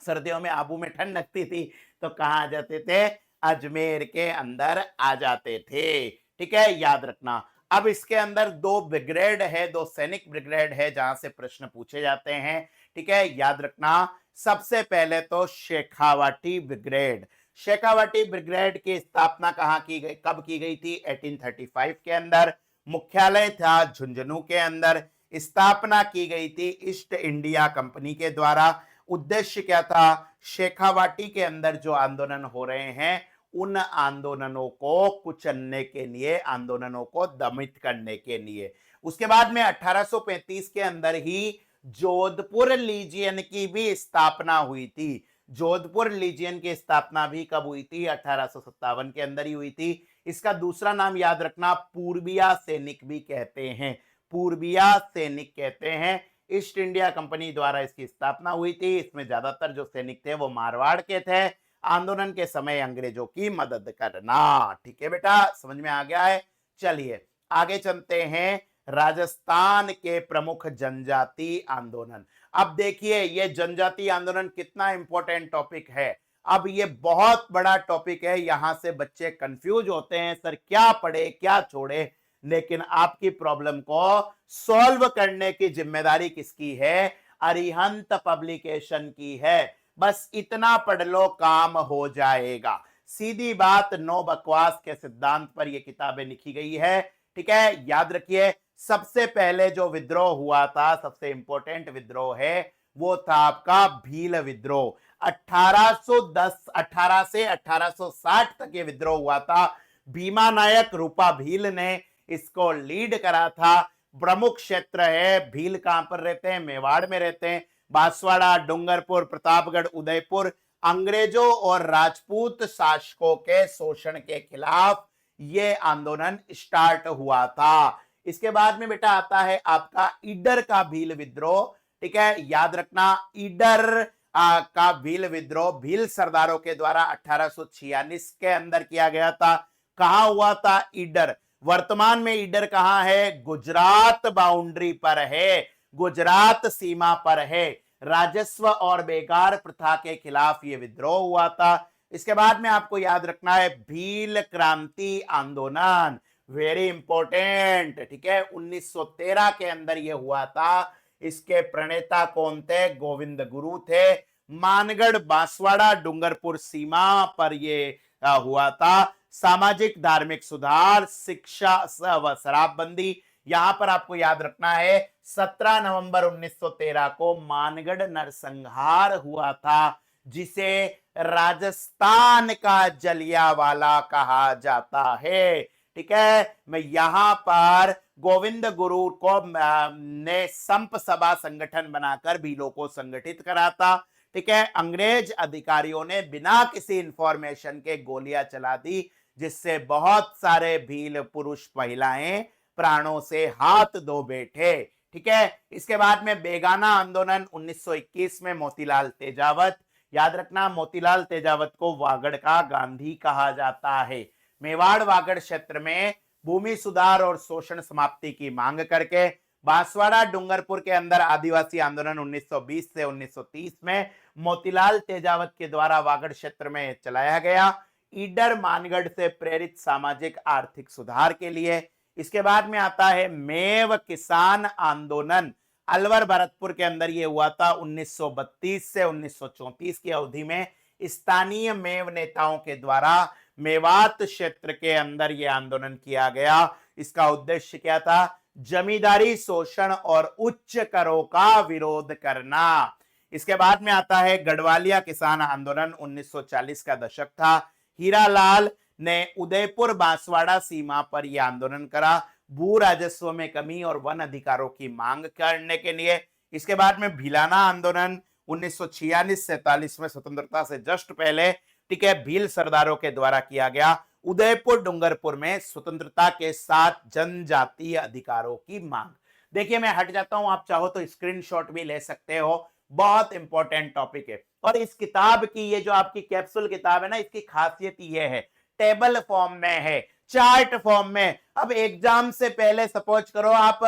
सर्दियों में आबू में ठंड लगती थी तो कहाँ आ जाते थे? अजमेर के अंदर आ जाते थे। ठीक है, याद रखना। अब इसके अंदर दो ब्रिगेड है, दो सैनिक ब्रिगेड है जहां से प्रश्न पूछे जाते हैं। ठीक है, याद रखना। सबसे पहले तो शेखावाटी ब्रिगेड। शेखावाटी ब्रिगेड की स्थापना कहां की गई, कब की गई थी? 1835 के अंदर। मुख्यालय था झुंझुनू के अंदर। स्थापना की गई थी ईस्ट इंडिया कंपनी के द्वारा। उद्देश्य क्या था? शेखावाटी के अंदर जो आंदोलन हो रहे हैं उन आंदोलनों को कुचलने के लिए, आंदोलनों को दमित करने के लिए। उसके बाद में 1835 के अंदर ही जोधपुर लीजियन की भी स्थापना हुई थी। जोधपुर लीजियन की स्थापना भी कब हुई थी? 1857 के अंदर ही हुई थी। इसका दूसरा नाम याद रखना, पूर्बिया सैनिक भी कहते हैं। पूर्बिया सैनिक कहते हैं। ईस्ट इंडिया कंपनी द्वारा इसकी स्थापना हुई थी। इसमें ज्यादातर जो सैनिक थे वो मारवाड़ के थे। आंदोलन के समय अंग्रेजों की मदद करना। ठीक है बेटा, समझ में आ गया है। चलिए आगे चलते हैं। राजस्थान के प्रमुख जनजाति आंदोलन। अब देखिए ये जनजाति आंदोलन कितना इंपॉर्टेंट टॉपिक है। अब ये बहुत बड़ा टॉपिक है, यहां से बच्चे कंफ्यूज होते हैं, सर क्या पढ़े क्या छोड़े। लेकिन आपकी प्रॉब्लम को सॉल्व करने की जिम्मेदारी किसकी है? अरिहंत पब्लिकेशन की है। बस इतना पढ़ लो, काम हो जाएगा। सीधी बात, नो बकवास के सिद्धांत पर यह किताबें लिखी गई है। ठीक है, याद रखिए सबसे पहले जो विद्रोह हुआ था, सबसे इंपॉर्टेंट विद्रोह है, वो था आपका भील विद्रोह। 18 से 1860 तक ये विद्रोह हुआ था। भीमा नायक रूपा भील ने इसको लीड करा था। प्रमुख क्षेत्र है भील। कहां पर रहते हैं? मेवाड़ में रहते हैं। बांसवाड़ा, डूंगरपुर, प्रतापगढ़, उदयपुर। अंग्रेजों और राजपूत शासकों के शोषण के खिलाफ ये आंदोलन स्टार्ट हुआ था। इसके बाद में बेटा आता है आपका ईडर का भील विद्रोह। ठीक है, याद रखना ईडर का भील विद्रोह भील सरदारों के द्वारा 1846 के अंदर किया गया था। कहां हुआ था ईडर? वर्तमान में ईडर कहां है? गुजरात बाउंड्री पर है, गुजरात सीमा पर है। राजस्व और बेकार प्रथा के खिलाफ यह विद्रोह हुआ था। इसके बाद में आपको याद रखना है भील क्रांति आंदोलन, वेरी इंपॉर्टेंट। ठीक है, 1913 के अंदर यह हुआ था। इसके प्रणेता कौन थे? गोविंद गुरु थे। मानगढ़, बांसवाड़ा, डूंगरपुर सीमा पर यह हुआ था। सामाजिक धार्मिक सुधार, शिक्षा व शराबबंदी। यहां पर आपको याद रखना है 17 नवंबर 1913 को मानगढ़ नरसंहार हुआ था, जिसे राजस्थान का जलियांवाला कहा जाता है। ठीक है, मैं यहां पर गोविंद गुरु को ने संप सभा संगठन बनाकर भीलों को संगठित करा था। ठीक है, अंग्रेज अधिकारियों ने बिना किसी इंफॉर्मेशन के गोलियां चला दी, जिससे बहुत सारे भील पुरुष महिलाएं प्राणों से हाथ धो बैठे। ठीक है, इसके बाद में बेगाना आंदोलन 1921 में मोतीलाल तेजावत। याद रखना मोतीलाल तेजावत को वागड़ का गांधी कहा जाता है। मेवाड़ वागड़ क्षेत्र में भूमि सुधार और शोषण समाप्ति की मांग करके बांसवाड़ा डूंगरपुर के अंदर आदिवासी आंदोलन 1920 से 1930 में मोतीलाल तेजावत के द्वारा वागड़ क्षेत्र में चलाया गया। ईडर मानगढ़ से प्रेरित सामाजिक आर्थिक सुधार के लिए। इसके बाद में आता है मेव किसान आंदोलन। अलवर भरतपुर के अंदर यह हुआ था 1932 से 1934 की अवधि में। स्थानीय मेव नेताओं के द्वारा मेवात क्षेत्र के अंदर यह आंदोलन किया गया। इसका उद्देश्य क्या था? जमींदारी शोषण और उच्च करों का विरोध करना। इसके बाद में आता है गढ़वालिया किसान आंदोलन 1940 का दशक था। हीरालाल ने उदयपुर बांसवाड़ा सीमा पर यह आंदोलन करा, भू राजस्व में कमी और वन अधिकारों की मांग करने के लिए। इसके बाद में भिलाना आंदोलन 1946-47 में स्वतंत्रता से जस्ट पहले। ठीक है, भील सरदारों के द्वारा किया गया। उदयपुर डूंगरपुर में स्वतंत्रता के साथ जनजातीय अधिकारों की मांग। देखिए मैं हट जाता हूं, आप चाहो तो स्क्रीनशॉट भी ले सकते हो, बहुत इंपॉर्टेंट टॉपिक है। और इस किताब की ये जो आपकी कैप्सूल किताब है ना, इसकी खासियत ये है टेबल फॉर्म में है, चार्ट फॉर्म में। अब एग्जाम से पहले सपोज करो आप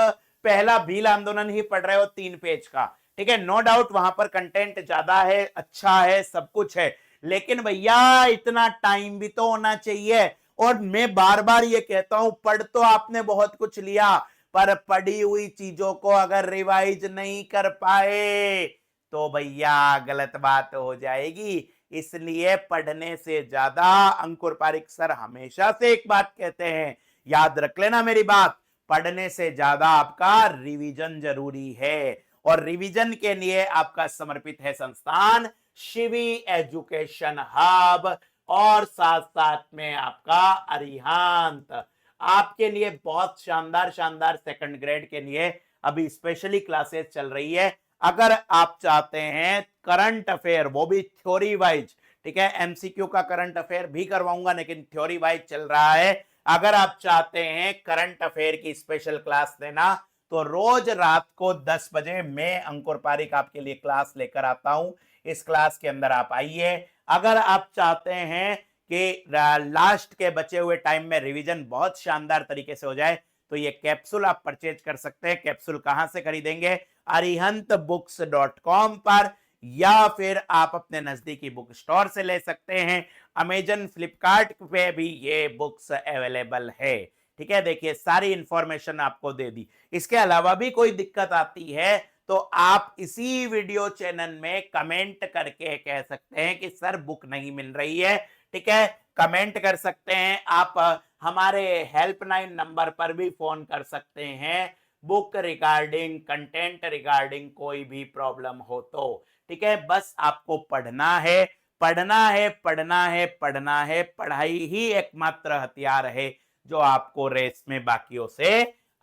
पहला भील आंदोलन ही पढ़ रहे हो 3 पेज का, ठीक है, नो डाउट वहां पर कंटेंट ज्यादा है, अच्छा है, सब कुछ है, लेकिन भैया इतना टाइम भी तो होना चाहिए। और मैं बार बार ये कहता हूं, पढ़ तो आपने बहुत कुछ लिया, पर पढ़ी हुई चीजों को अगर रिवाइज नहीं कर पाए तो भैया गलत बात हो जाएगी। इसलिए पढ़ने से ज्यादा, अंकुर पारिक सर हमेशा से एक बात कहते हैं, याद रख लेना मेरी बात, पढ़ने से ज्यादा आपका रिवीजन जरूरी है। और रिवीजन के लिए आपका समर्पित है संस्थान शिवी एजुकेशन हब, और साथ साथ में आपका अरिहंत। आपके लिए बहुत शानदार शानदार सेकंड ग्रेड के लिए अभी स्पेशली क्लासेस चल रही है। अगर आप चाहते हैं करंट अफेयर, वो भी थ्योरी वाइज, ठीक है, एमसीक्यू का करंट अफेयर भी करवाऊंगा लेकिन थ्योरी वाइज चल रहा है। अगर आप चाहते हैं करंट अफेयर की स्पेशल क्लास देना तो रोज रात को 10 बजे मैं अंकुर पारिक आपके लिए क्लास लेकर आता हूं। इस क्लास के अंदर आप आइए। अगर आप चाहते हैं कि लास्ट के बचे हुए टाइम में रिवीजन बहुत शानदार तरीके से हो जाए तो ये कैप्सूल आप परचेज कर सकते हैं। कैप्सूल कहां से खरीदेंगे? arihantbooks.com पर, या फिर आप अपने नजदीकी बुक स्टोर से ले सकते हैं। अमेजन, फ्लिपकार्ट पे भी ये बुक्स अवेलेबल है। ठीक है, देखिए सारी इंफॉर्मेशन आपको दे दी। इसके अलावा भी कोई दिक्कत आती है तो आप इसी वीडियो चैनल में कमेंट करके कह सकते हैं कि सर बुक नहीं मिल रही है। ठीक है, कमेंट कर सकते हैं आप। हमारे हेल्पलाइन नंबर पर भी फोन कर सकते हैं बुक रिगार्डिंग, कंटेंट रिगार्डिंग कोई भी प्रॉब्लम हो तो। ठीक है, बस आपको पढ़ना है, पढ़ना है, पढ़ना है, पढ़ना है। पढ़ाई ही एकमात्र हथियार है जो आपको रेस में बाकियों से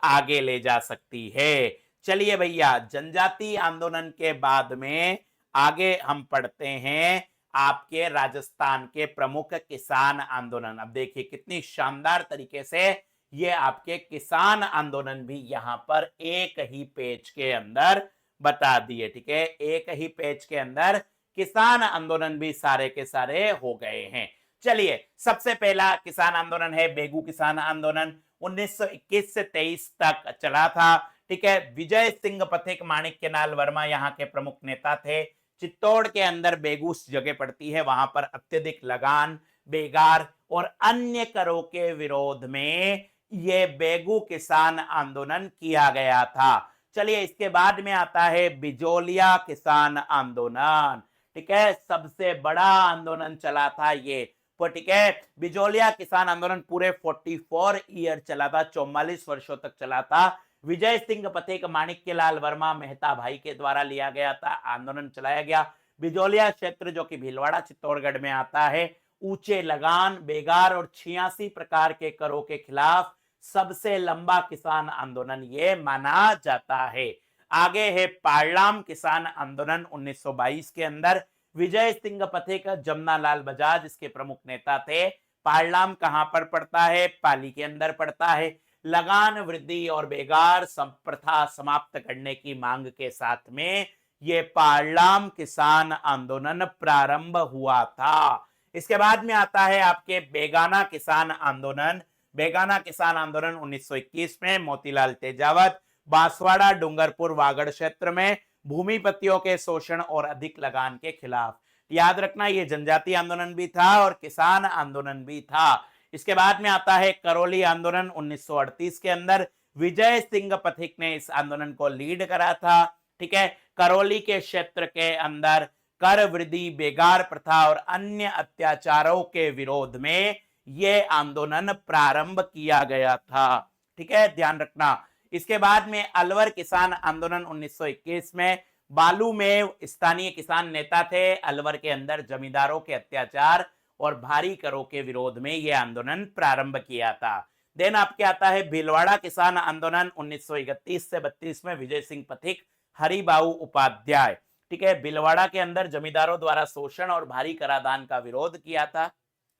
आगे ले जा सकती है। चलिए भैया, जनजाति आंदोलन के बाद में आगे हम पढ़ते हैं आपके राजस्थान के प्रमुख किसान आंदोलन। अब देखिए कितनी शानदार तरीके से ये आपके किसान आंदोलन भी यहां पर एक ही पेज के अंदर बता दिए। ठीक है, एक ही पेज के अंदर किसान आंदोलन भी सारे के सारे हो गए हैं। चलिए, सबसे पहला किसान आंदोलन है बेगू किसान आंदोलन। 1921 से 23 तक चला था। ठीक है, विजय सिंह पथिक, माणिक्यलाल वर्मा यहाँ के प्रमुख नेता थे। चित्तौड़ के अंदर बेगूस जगह पड़ती है, वहां पर अत्यधिक लगान, बेगार और अन्य करों के विरोध में ये बेगू किसान आंदोलन किया गया था। चलिए, इसके बाद में आता है बिजोलिया किसान आंदोलन। ठीक है, सबसे बड़ा आंदोलन चला था ये। तो ठीक है, बिजोलिया किसान आंदोलन पूरे 44 ईयर चला था, 44 वर्षों तक चला था। विजय सिंह पथिक, माणिक्यलाल वर्मा, मेहता भाई के द्वारा लिया गया था, आंदोलन चलाया गया। बिजोलिया क्षेत्र जो कि भीलवाड़ा चित्तौड़गढ़ में आता है, ऊंचे लगान, बेगार और 86 प्रकार के करों के खिलाफ सबसे लंबा किसान आंदोलन ये माना जाता है। आगे है पारलाम किसान आंदोलन 1922 के अंदर। विजय सिंह पथिक, जमनालाल बजाज इसके प्रमुख नेता थे। पारलाम कहां पर पड़ता है? पाली के अंदर पड़ता है। लगान वृद्धि और बेगार प्रथा समाप्त करने की मांग के साथ में ये पारलाम किसान आंदोलन प्रारंभ हुआ था। इसके बाद में आता है आपके बेगाना किसान आंदोलन। बेगाना किसान आंदोलन 1921 में मोतीलाल तेजावत, बांसवाड़ा, डूंगरपुर, वागड़ क्षेत्र में भूमिपतियों के शोषण और अधिक लगान के खिलाफ। याद रखना, ये जनजाति आंदोलन भी था और किसान आंदोलन भी था। इसके बाद में आता है करौली आंदोलन 1938 के अंदर। विजय सिंह पथिक ने इस आंदोलन को लीड करा था। ठीक है, करौली के क्षेत्र के अंदर कर वृद्धि, बेगार प्रथा और अन्य अत्याचारों के विरोध में यह आंदोलन प्रारंभ किया गया था। ठीक है, ध्यान रखना। इसके बाद में अलवर किसान आंदोलन 1921 में। बालू में स्थानीय किसान नेता थे। अलवर के अंदर जमींदारों के अत्याचार और भारी करों के विरोध में यह आंदोलन प्रारंभ किया था। देन आपके आता है भीलवाड़ा किसान आंदोलन 1931 से 32 में। विजय सिंह पथिक, हरिबाऊ उपाध्याय। ठीक है, भीलवाड़ा के अंदर जमींदारों द्वारा शोषण और भारी कराधान का विरोध किया था।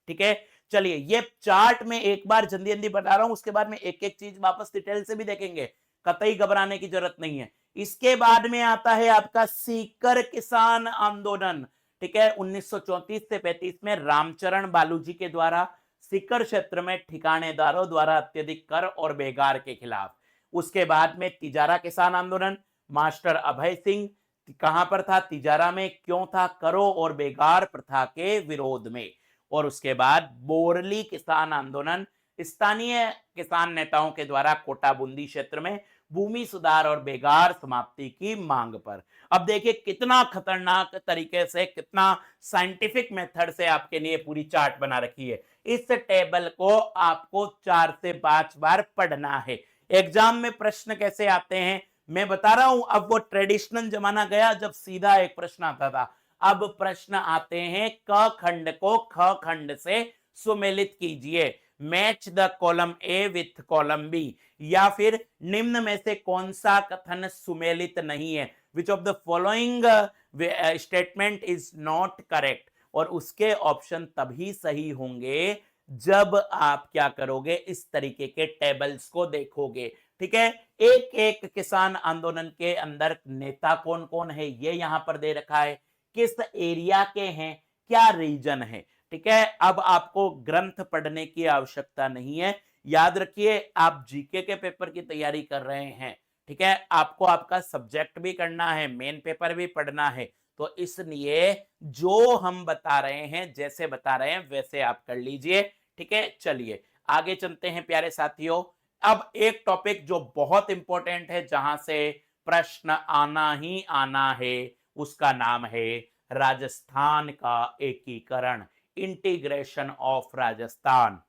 ठीक है, चलिए ये चार्ट में एक बार जल्दी जल्दी बता रहा हूं, उसके बाद में एक एक चीज वापस डिटेल से भी देखेंगे, कतई घबराने की जरूरत नहीं है। इसके बाद में आता है आपका सीकर किसान आंदोलन। ठीक है, 1934 से 35 में रामचरण बालूजी के द्वारा सीकर क्षेत्र में ठिकानेदारों द्वारा अत्यधिक कर और बेगार के खिलाफ। उसके बाद में तिजारा किसान आंदोलन। मास्टर अभय सिंह कहां पर था? तिजारा में। क्यों था? करों और बेगार प्रथा के विरोध में। और उसके बाद बोरली किसान आंदोलन, स्थानीय किसान नेताओं के द्वारा कोटा बूंदी क्षेत्र में भूमि सुधार और बेगार समाप्ति की मांग पर। अब देखिए कितना खतरनाक तरीके से, कितना साइंटिफिक मेथड से आपके लिए पूरी चार्ट बना रखी है। इस टेबल को आपको 4 से 5 बार पढ़ना है। एग्जाम में प्रश्न कैसे आते हैं मैं बता रहा हूं। अब वो ट्रेडिशनल जमाना गया जब सीधा एक प्रश्न आता था। अब प्रश्न आते हैं क खंड को ख खंड से सुमेलित कीजिए, match the column A with column B, या फिर निम्न में से कौन सा कथन सुमेलित नहीं है, which of the following statement is not correct. और उसके ऑप्शन तभी सही होंगे जब आप क्या करोगे, इस तरीके के टेबल्स को देखोगे। ठीक है, एक एक किसान आंदोलन के अंदर नेता कौन कौन है ये यहां पर दे रखा है, किस एरिया के हैं, क्या रीजन है। ठीक है, अब आपको ग्रंथ पढ़ने की आवश्यकता नहीं है। याद रखिए आप जीके के पेपर की तैयारी कर रहे हैं, ठीक है, आपको आपका सब्जेक्ट भी करना है, मेन पेपर भी पढ़ना है, तो इसलिए जो हम बता रहे हैं, जैसे बता रहे हैं वैसे आप कर लीजिए। ठीक है, चलिए आगे चलते हैं प्यारे साथियों। अब एक टॉपिक जो बहुत इंपॉर्टेंट है, जहां से प्रश्न आना ही आना है, उसका नाम है राजस्थान का एकीकरण, इंटीग्रेशन ऑफ राजस्थान।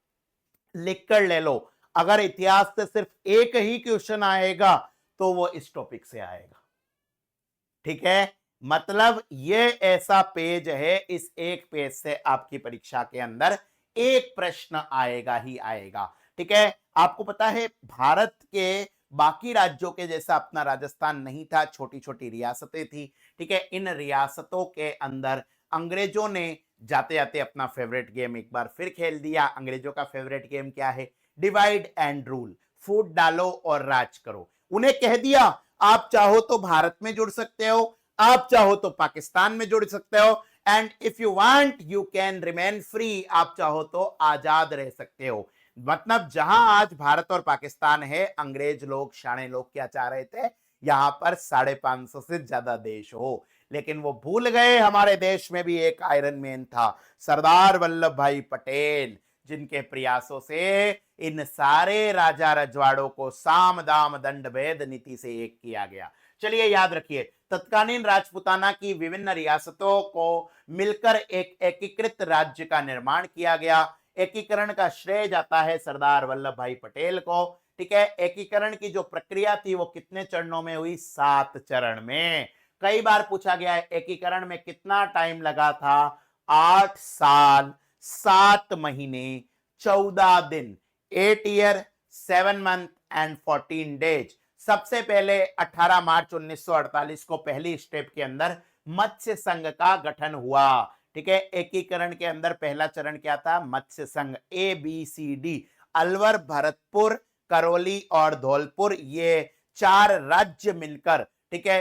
लिखकर ले लो, अगर इतिहास से सिर्फ एक ही क्वेश्चन आएगा तो वो इस टॉपिक से आएगा। ठीक है, मतलब ये ऐसा पेज है, इस एक पेज से आपकी परीक्षा के अंदर एक प्रश्न आएगा ही आएगा। ठीक है, आपको पता है भारत के बाकी राज्यों के जैसा अपना राजस्थान नहीं था, छोटी छोटी रियासतें थी। ठीक है, इन रियासतों के अंदर अंग्रेजों ने जाते जाते अपना फेवरेट गेम एक बार फिर खेल दिया। अंग्रेजों का फेवरेट गेम क्या है? डिवाइड एंड रूल, फूट डालो और राज करो। उन्हें कह दिया आप चाहो तो भारत में जुड़ सकते हो, आप चाहो तो पाकिस्तान में जुड़ सकते हो, and if you want you can remain free, आप चाहो तो आजाद रह सकते हो। मतलब जहां आज भारत और पाकिस्तान है, अंग्रेज लोग, शाणे लोग क्या चाह रहे थे, यहां पर 550 से ज्यादा देश हो। लेकिन वो भूल गए हमारे देश में भी एक आयरन मैन था, सरदार वल्लभ भाई पटेल, जिनके प्रयासों से इन सारे राजा रजवाड़ों को साम दाम दंड भेद नीति से एक किया गया। चलिए याद रखिए, तत्कालीन राजपूताना की विभिन्न रियासतों को मिलकर एक एकीकृत राज्य का निर्माण किया गया। एकीकरण का श्रेय जाता है सरदार वल्लभ भाई पटेल को। ठीक है, एकीकरण की जो प्रक्रिया थी वो कितने चरणों में हुई? 7 चरण में। कई बार पूछा गया है एकीकरण में कितना टाइम लगा था? 8 साल 7 महीने 14 दिन, 8 ईयर 7 मंथ एंड 14 डेज। सबसे पहले 18 मार्च 1948 को पहली स्टेप के अंदर मत्स्य संघ का गठन हुआ। ठीक है, एकीकरण के अंदर पहला चरण क्या था? मत्स्य संघ, ABCD, अलवर, भरतपुर, करौली और धौलपुर, ये 4 राज्य मिलकर, ठीक है,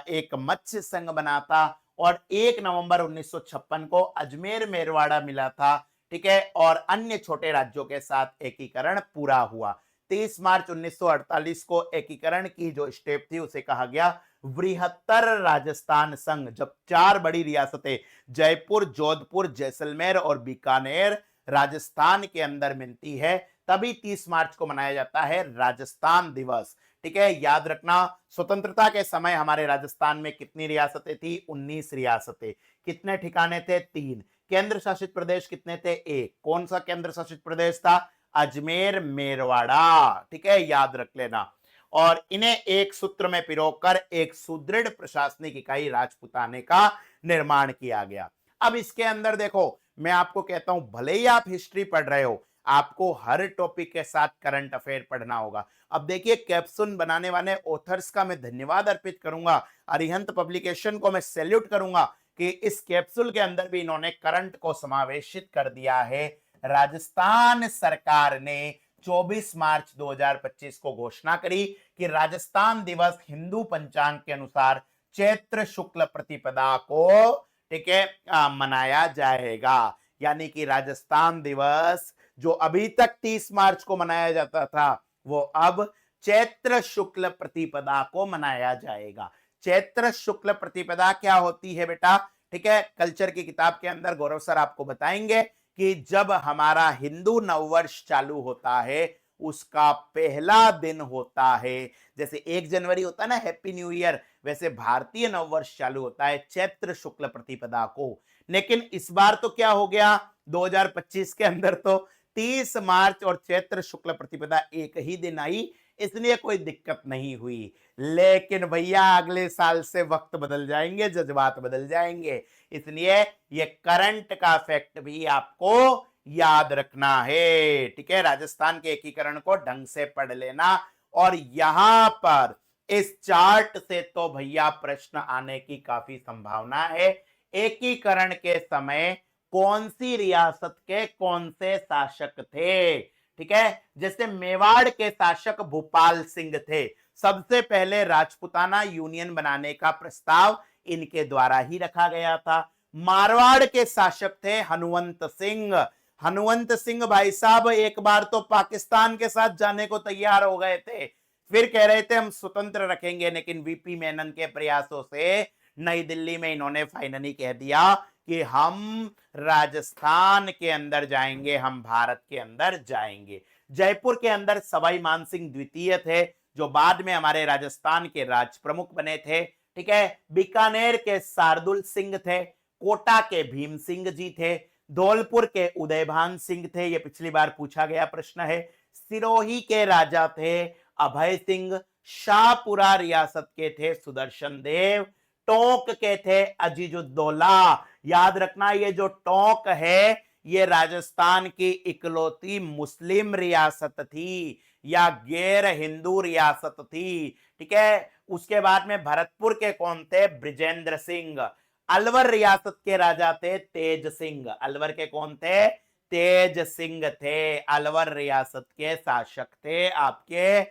एक मत्स्य संघ बना था। और 1 नवंबर 1956 को अजमेर मेरवाड़ा मिला था। ठीक है, और अन्य छोटे राज्यों के साथ एकीकरण पूरा हुआ। 30 मार्च 1948 को एकीकरण की जो स्टेप थी उसे कहा गया बृहत्तर राजस्थान संघ। जब 4 बड़ी रियासतें जयपुर, जोधपुर, जैसलमेर और बीकानेर राजस्थान के अंदर मिलती है, तभी 30 मार्च को मनाया जाता है राजस्थान दिवस। ठीक है, याद रखना, स्वतंत्रता के समय हमारे राजस्थान में कितनी रियासतें थी? 19 रियासतें। कितने ठिकाने थे? 3। केंद्र शासित प्रदेश कितने थे? 1। कौन सा केंद्र शासित प्रदेश था? अजमेर मेरवाड़ा। ठीक है, याद रख लेना। और इन्हें एक सूत्र में पिरोकर एक सुदृढ़ प्रशासनिक इकाई राजपूताने का निर्माण किया गया। अब इसके अंदर देखो, मैं आपको कहता हूं, भले ही आप हिस्ट्री पढ़ रहे हो, आपको हर टॉपिक के साथ करंट अफेयर पढ़ना होगा। अब देखिए, कैप्सूल बनाने वाले ऑथर्स का मैं धन्यवाद अर्पित करूंगा, अरिहंत पब्लिकेशन को मैं सैल्यूट करूंगा कि इस कैप्सूल के अंदर भी इन्होंने करंट को समावेशित कर दिया है। राजस्थान सरकार ने 24 मार्च 2025 को घोषणा करी कि राजस्थान दिवस हिंदू पंचांग के अनुसार चैत्र शुक्ल प्रतिपदा को, ठीक है, मनाया जाएगा। यानी कि राजस्थान दिवस जो अभी तक 30 मार्च को मनाया जाता था, वो अब चैत्र शुक्ल प्रतिपदा को मनाया जाएगा। चैत्र शुक्ल प्रतिपदा क्या होती है बेटा? ठीक है, कल्चर की किताब के अंदर गौरव सर आपको बताएंगे कि जब हमारा हिंदू नववर्ष चालू होता है उसका पहला दिन होता है, जैसे 1 जनवरी होता है ना हैप्पी न्यू ईयर, वैसे भारतीय नववर्ष चालू होता है चैत्र शुक्ल प्रतिपदा को। लेकिन इस बार तो क्या हो गया, 2025 के अंदर तो 30 मार्च और चैत्र शुक्ल प्रतिपदा एक ही दिन आई, इसलिए कोई दिक्कत नहीं हुई। लेकिन भैया अगले साल से वक्त बदल जाएंगे, जज्बात बदल जाएंगे, इसलिए ये करंट का फैक्ट भी आपको याद रखना है। ठीक है, राजस्थान के एकीकरण को ढंग से पढ़ लेना। और यहां पर इस चार्ट से तो भैया प्रश्न आने की काफी संभावना है। एकीकरण के समय कौन सी रियासत के कौन से शासक थे? ठीक है, जैसे मेवाड़ के शासक भूपाल सिंह थे, सबसे पहले राजपूताना यूनियन बनाने का प्रस्ताव इनके द्वारा ही रखा गया था। मारवाड़ के शासक थे हनुमंत सिंह। हनुमंत सिंह भाई साहब एक बार तो पाकिस्तान के साथ जाने को तैयार हो गए थे, फिर कह रहे थे हम स्वतंत्र रखेंगे, लेकिन वीपी मेनन के प्रयासों से नई दिल्ली में इन्होंने फाइनली कह दिया कि हम राजस्थान के अंदर जाएंगे, हम भारत के अंदर जाएंगे। जयपुर के अंदर सवाई मानसिंह द्वितीय थे, जो बाद में हमारे राजस्थान के राज प्रमुख बने थे। ठीक है, बीकानेर के शार्दुल सिंह थे, कोटा के भीम सिंह जी थे, धौलपुर के उदयभान सिंह थे, ये पिछली बार पूछा गया प्रश्न है। सिरोही के राजा थे अभय सिंह, शाहपुरा रियासत के थे सुदर्शन देव, टोंक के थे अजीजुद्दौला। याद रखना ये जो टोंक है ये राजस्थान की इकलौती मुस्लिम रियासत थी या गैर हिंदू रियासत थी। ठीक है, उसके बाद में भरतपुर के कौन थे? बृजेंद्र सिंह। अलवर रियासत के राजा थे तेज सिंह। अलवर के कौन थे? तेज सिंह थे। अलवर रियासत के शासक थे आपके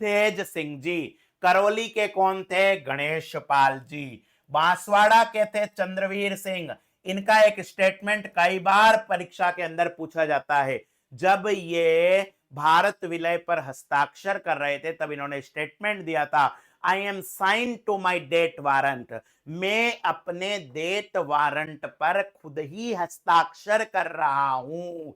तेज सिंह जी। करौली के कौन थे? गणेश पाल जी। बांसवाड़ा के थे चंद्रवीर सिंह। इनका एक स्टेटमेंट कई बार परीक्षा के अंदर पूछा जाता है। जब ये भारत विलय पर हस्ताक्षर कर रहे थे तब इन्होंने स्टेटमेंट दिया था, I am sign to my death warrant, मैं अपने डेथ वारंट पर खुद ही हस्ताक्षर कर रहा हूं।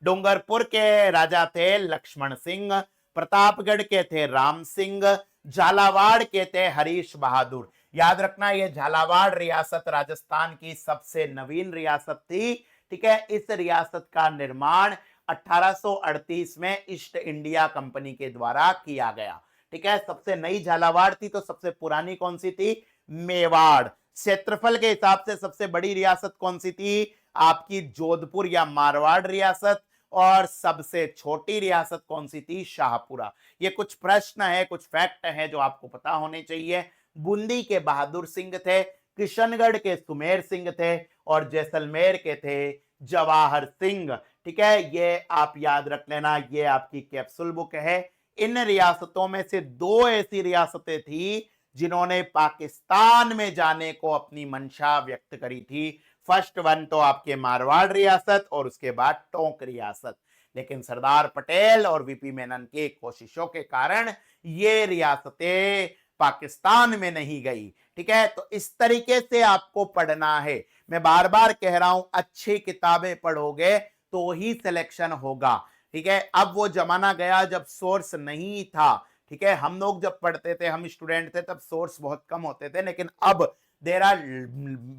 डूंगरपुर के राजा थे लक्ष्मण सिंह, प्रतापगढ़ के थे राम सिंह, झालावाड़ के थे हरीश बहादुर। याद रखना ये झालावाड़ रियासत राजस्थान की सबसे नवीन रियासत थी। ठीक है, इस रियासत का निर्माण 1838 में ईस्ट इंडिया कंपनी के द्वारा किया गया। ठीक है, सबसे नई झालावाड़ थी, तो सबसे पुरानी कौन सी थी? मेवाड़। क्षेत्रफल के हिसाब से सबसे बड़ी रियासत कौन सी थी? आपकी जोधपुर या मारवाड़ रियासत। और सबसे छोटी रियासत कौन सी थी? शाहपुरा। ये कुछ प्रश्न है, कुछ फैक्ट है जो आपको पता होने चाहिए। बूंदी के बहादुर सिंह थे, किशनगढ़ के सुमेर सिंह थे, और जैसलमेर के थे जवाहर सिंह। ठीक है, ये आप याद रख लेना, ये आपकी कैप्सूल बुक है। इन रियासतों में से 2 ऐसी रियासतें थी जिन्होंने पाकिस्तान में जाने को अपनी मंशा व्यक्त करी थी। फर्स्ट वन तो आपके मारवाड़ रियासत और उसके बाद टोंक रियासत। लेकिन सरदार पटेल और वीपी मेनन की कोशिशों के कारण ये रियासतें पाकिस्तान में नहीं गई। ठीक है, तो इस तरीके से आपको पढ़ना है। मैं बार बार कह रहा हूं, अच्छी किताबें पढ़ोगे तो ही सिलेक्शन होगा। ठीक है, अब वो जमाना गया जब सोर्स नहीं था। ठीक है, हम लोग जब पढ़ते थे, हम स्टूडेंट थे, तब सोर्स बहुत कम होते थे, लेकिन अब there are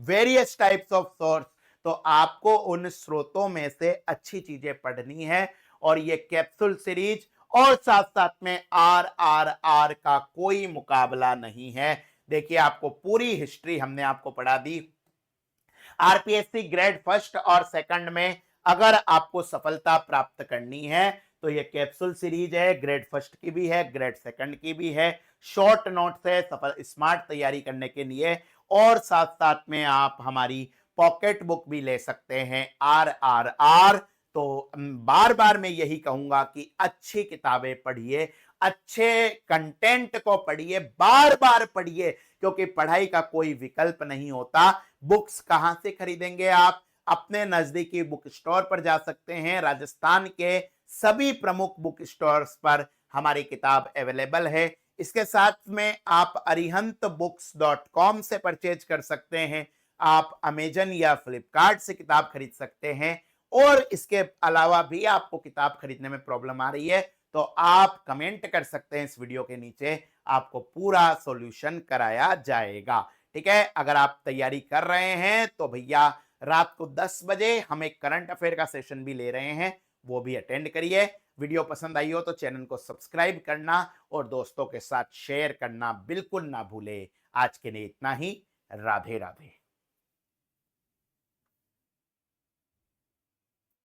various types of source. तो आपको उन स्रोतों में से अच्छी चीजें पढ़नी है। और ये कैप्सूल सीरीज और साथ साथ में RRR का कोई मुकाबला नहीं है। देखिए, आपको पूरी हिस्ट्री हमने आपको पढ़ा दी। आरपीएससी ग्रेड फर्स्ट और सेकंड में अगर आपको सफलता प्राप्त करनी है तो ये कैप्सूल सीरीज है, ग्रेड फर्स्ट की भी है, ग्रेड सेकंड की भी है। शॉर्ट नोट्स है सफल स्मार्ट तैयारी करने के लिए। और साथ साथ में आप हमारी पॉकेट बुक भी ले सकते हैं RRR। तो बार बार मैं यही कहूंगा कि अच्छी किताबें पढ़िए, अच्छे कंटेंट को पढ़िए, बार बार पढ़िए, क्योंकि पढ़ाई का कोई विकल्प नहीं होता। बुक्स कहां से खरीदेंगे आप? अपने नजदीकी बुक स्टोर पर जा सकते हैं। राजस्थान के सभी प्रमुख बुक स्टोर्स पर हमारी किताब अवेलेबल है। इसके साथ में आप arihantbooks.com से परचेज कर सकते हैं। आप अमेजन या फ्लिपकार्ट से किताब खरीद सकते हैं। और इसके अलावा भी आपको किताब खरीदने में प्रॉब्लम आ रही है तो आप कमेंट कर सकते हैं इस वीडियो के नीचे, आपको पूरा सॉल्यूशन कराया जाएगा। ठीक है, अगर आप तैयारी कर रहे हैं तो भैया रात को 10 बजे हम एक करंट अफेयर का सेशन भी ले रहे हैं, वो भी अटेंड करिए। वीडियो पसंद आई हो तो चैनल को सब्सक्राइब करना और दोस्तों के साथ शेयर करना बिल्कुल ना भूले। आज के लिए इतना ही। राधे राधे।